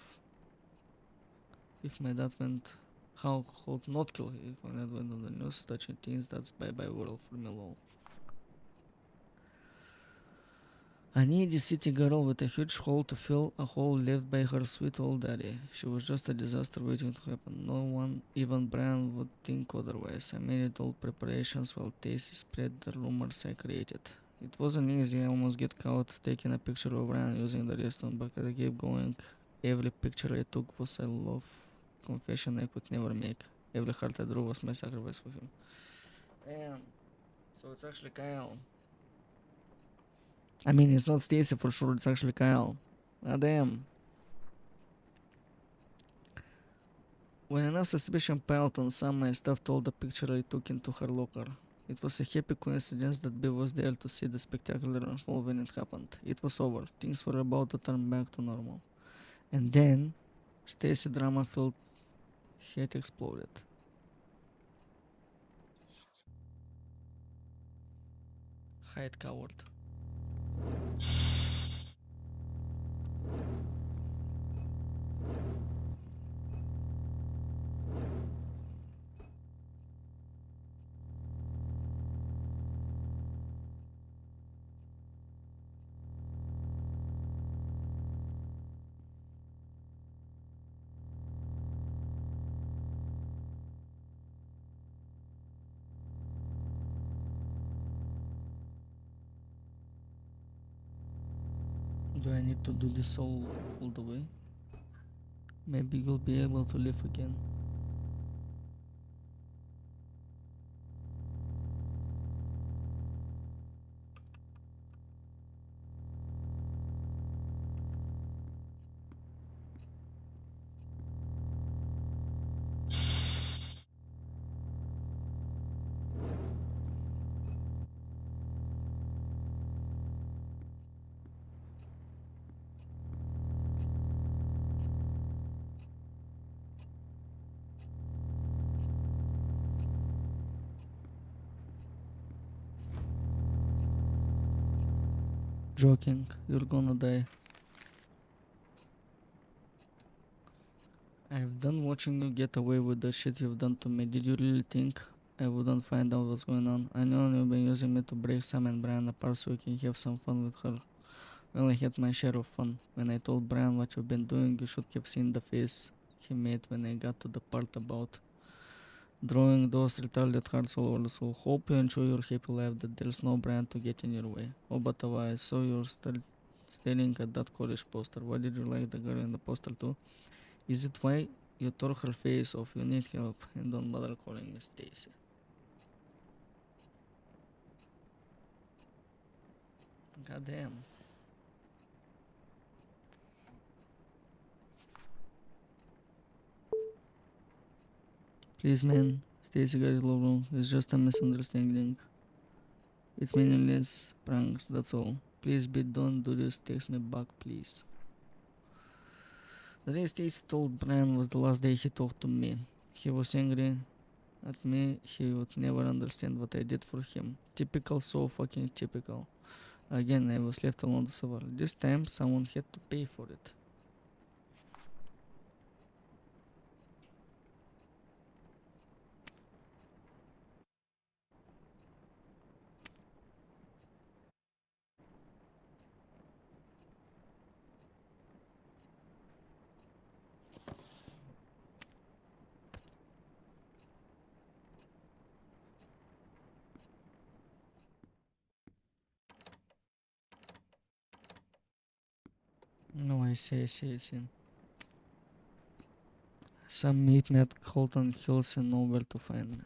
if my dad went how Holt not kill her if my dad went on the news touching teens, that's bye bye world for me lol. A needy city girl with a huge hole to fill a hole left by her sweet old daddy. She was just a disaster waiting to happen. No one, even Brian, would think otherwise. I made all preparations while Tacy spread the rumors I created. It wasn't easy. I almost get caught taking a picture of Brian using the restroom, but I kept going. Every picture I took was a love confession I could never make. Every heart I drew was my sacrifice for him. And so it's actually Kyle. I mean, it's not Stacy for sure, it's actually Kyle. Ah, damn. When enough suspicion piled on Sam, I stuffed all the picture I took into her locker. It was a happy coincidence that Bill was there to see the spectacular unfold when it happened. It was over. Things were about to turn back to normal. And then, Stacy drama-filled head exploded. Hide coward. Do I need to do this all the way? Maybe you'll be able to live again. Joking, you're gonna die. I've done watching you get away with the shit you've done to me. Did you really think I wouldn't find out what's going on? I know you've been using me to break Sam and Brian apart so you can have some fun with her. Well, I had my share of fun. When I told Brian what you've been doing, you should have seen the face he made when I got to the part about drawing those retarded hearts all over. So hope you enjoy your happy life, that there's no Brian to get in your way. Oh, by the way, I saw you're still staring at that college poster. Why did you like the girl in the poster too? Is it why you tore her face off? You need help, and don't bother calling me Stacy. Goddamn. Please, man. Stacy got it all wrong. It's just a misunderstanding. It's meaningless pranks, that's all. Please, but don't do this. Text me back, please. The day Stacy told Brian was the last day he talked to me. He was angry at me. He would never understand what I did for him. Typical, so fucking typical. Again, I was left alone to suffer. This time, someone had to pay for it. No, I see. Some meet me at Colton Hills and know where to find me.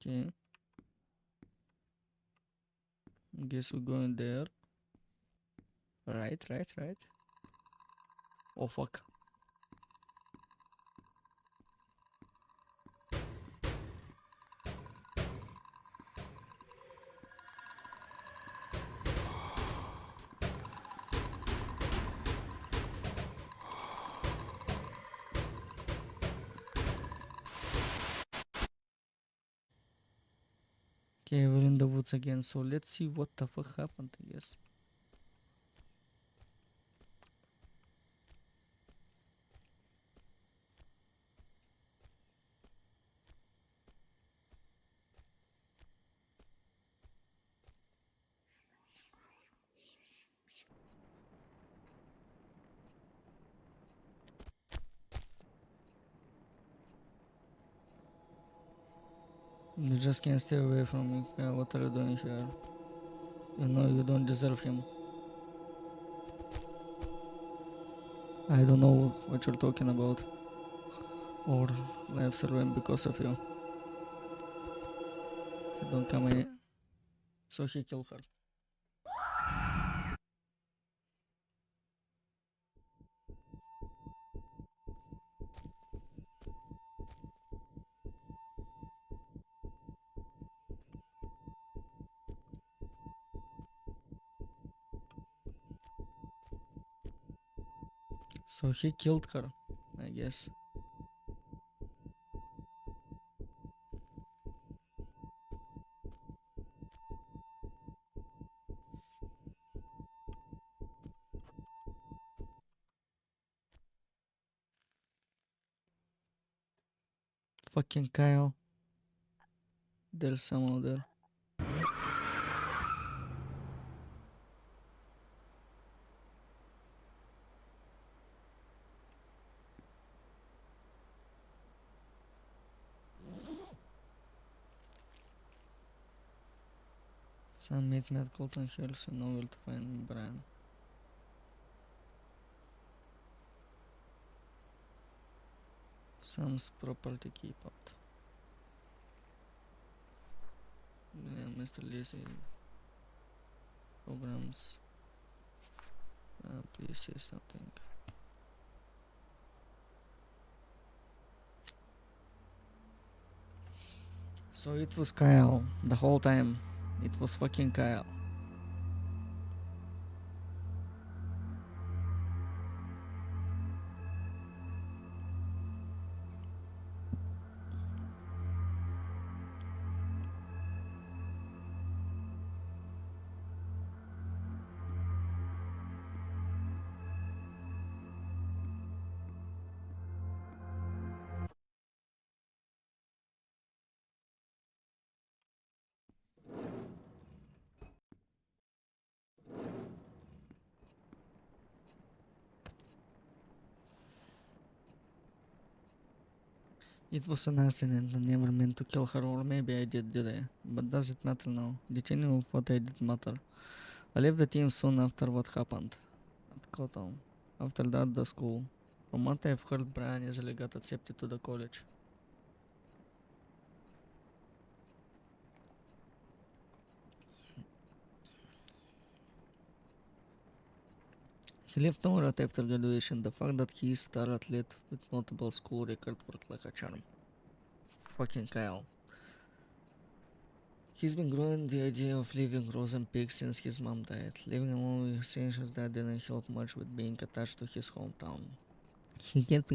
Okay, guess we're going there. Right. Oh fuck. Okay, we're in the woods again, so let's see what the fuck happened, I guess. You just can't stay away from me. What are you doing here? You know you don't deserve him. I don't know what you're talking about. Our lives are ruined because of you. Don't come in. So he killed her. So he killed her, I guess. Fucking Kyle. There's someone there. Some meet me at Colton Hills and know where to find Brian. Sam's property keep out. Yeah, Mr. Lacey programs. Please say something. So it was Kyle the whole time. It was fucking Kyle. It was an accident. I never meant to kill her, or maybe I did I? But does it matter now? Did any of what I did matter? I left the team soon after what happened at Cotton. After that, the school. From what I've heard, Brian easily got accepted to the college. He left no right after graduation. The fact that he's star athlete with notable school record worked like a charm. Fucking Kyle. He's been growing the idea of leaving Rose and Pig since his mom died. Living alone with since his dad didn't help much with being attached to his hometown. He kept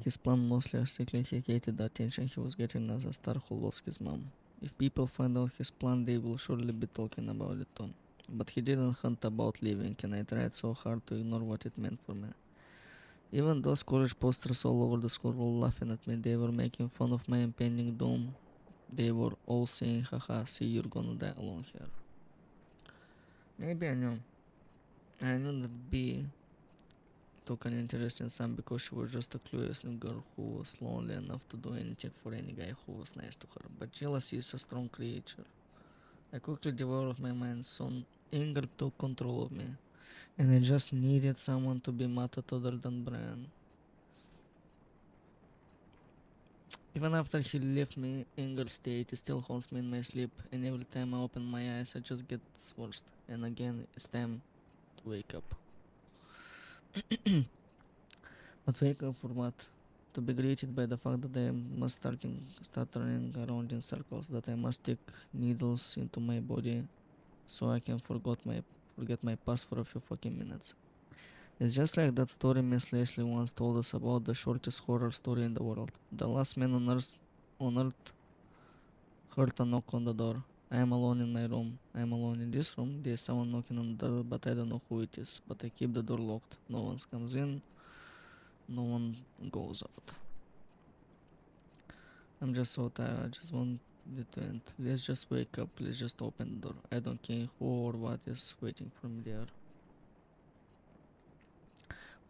his plan mostly strictly. He hated the attention he was getting as a star who lost his mom. If people find out his plan, they will surely be talking about it too. But he didn't hunt about leaving, and I tried so hard to ignore what it meant for me. Even those college posters all over the school were laughing at me. They were making fun of my impending doom. They were all saying, haha, see, you're gonna die alone here. Maybe I knew. I knew that B took an interest in Sam because she was just a clueless girl who was lonely enough to do anything for any guy who was nice to her. But jealousy is a strong creature. I quickly developed my mind, soon anger took control of me, and I just needed someone to be mad at other than Brian. Even after he left me, anger stayed. It still haunts me in my sleep, and every time I open my eyes, it just gets worse. And again, it's time to wake up. But wake up for what? To be greeted by the fact that I must start running around in circles, that I must stick needles into my body so I can forget my past for a few fucking minutes. It's just like that story Miss Leslie once told us about the shortest horror story in the world. The last man on earth heard a knock on the door. I am alone in my room. I am alone in this room. There is someone knocking on the door, but I don't know who it is. But I keep the door locked. No one comes in. No one goes out. I'm just so tired. I just want it to end. Let's just wake up. Let's just open the door. I don't care who or what is waiting for me there.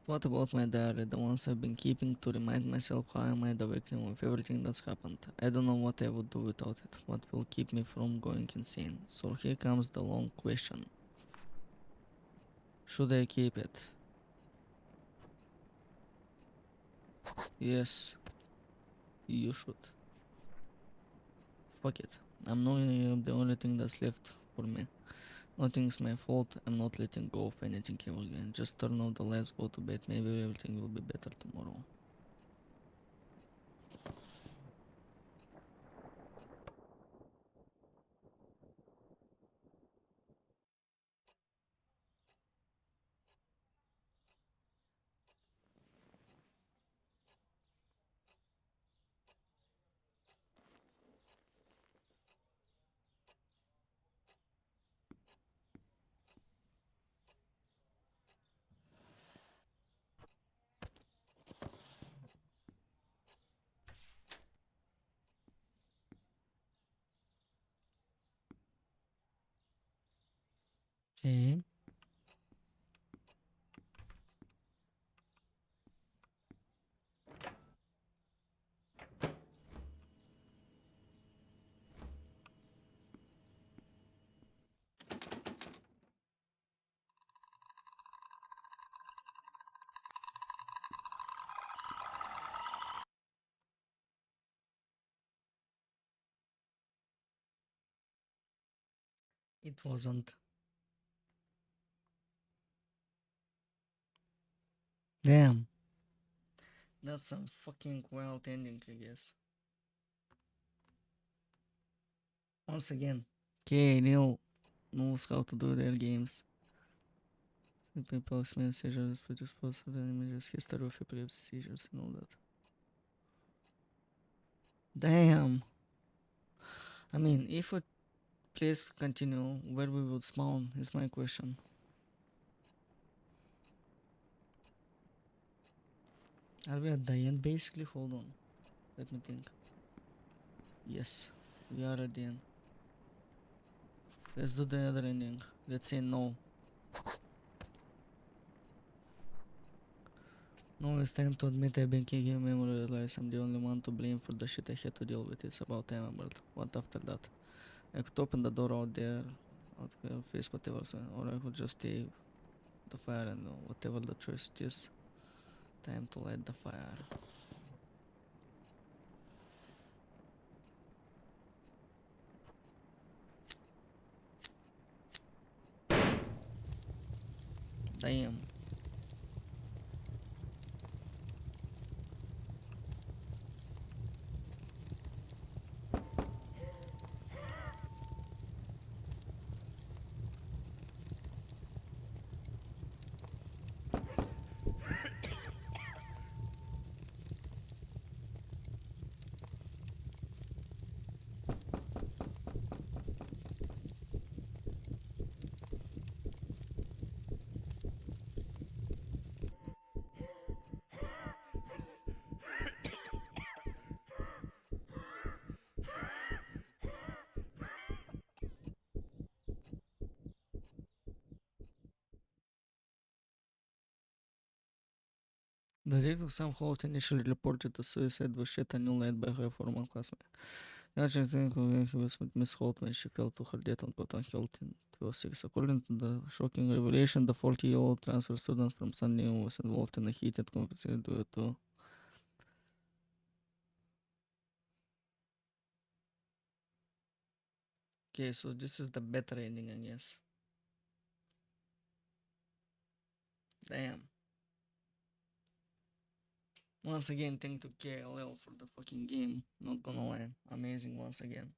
What about my diary, the ones I've been keeping to remind myself how I might awaken with everything that's happened? I don't know what I would do without it, what will keep me from going insane. So here comes the long question. Should I keep it? Yes, you should. Fuck it. I'm knowing the only thing that's left for me. Nothing's my fault. I'm not letting go of anything ever again. Just turn off the lights, go to bed. Maybe everything will be better tomorrow. Okay. It wasn't. Damn. That's some fucking wild ending, I guess. Once again, Neil knows how to do their games. The people explain seizures, which is possible images, history of epilepsy seizures, and all that. Damn. I mean, if we please continue, where we would spawn is my question. Are we at the end basically? Hold on. Let me think. Yes, we are at the end. Let's do the other ending. Let's say no. No, it's time to admit I've been kicking a memory, realize I'm the only one to blame for the shit I had to deal with. It's about time I remembered. What after that? I could open the door out there, out there, face whatever, or I could just stay the fire and whatever the choice is. Time to light the fire. Damn. The detective somehow initially reported the suicide was shot a new light by her former classmate. The agent then he was with Miss Holt when she fell to her death on Cotton Hill in 2006. According to the shocking revelation, the 40-year-old transfer student from San Diego was involved in a heated conversation due to. Okay, so this is the better ending, I guess. Damn. Once again, thank to KLL for the fucking game. Not gonna lie. Amazing once again.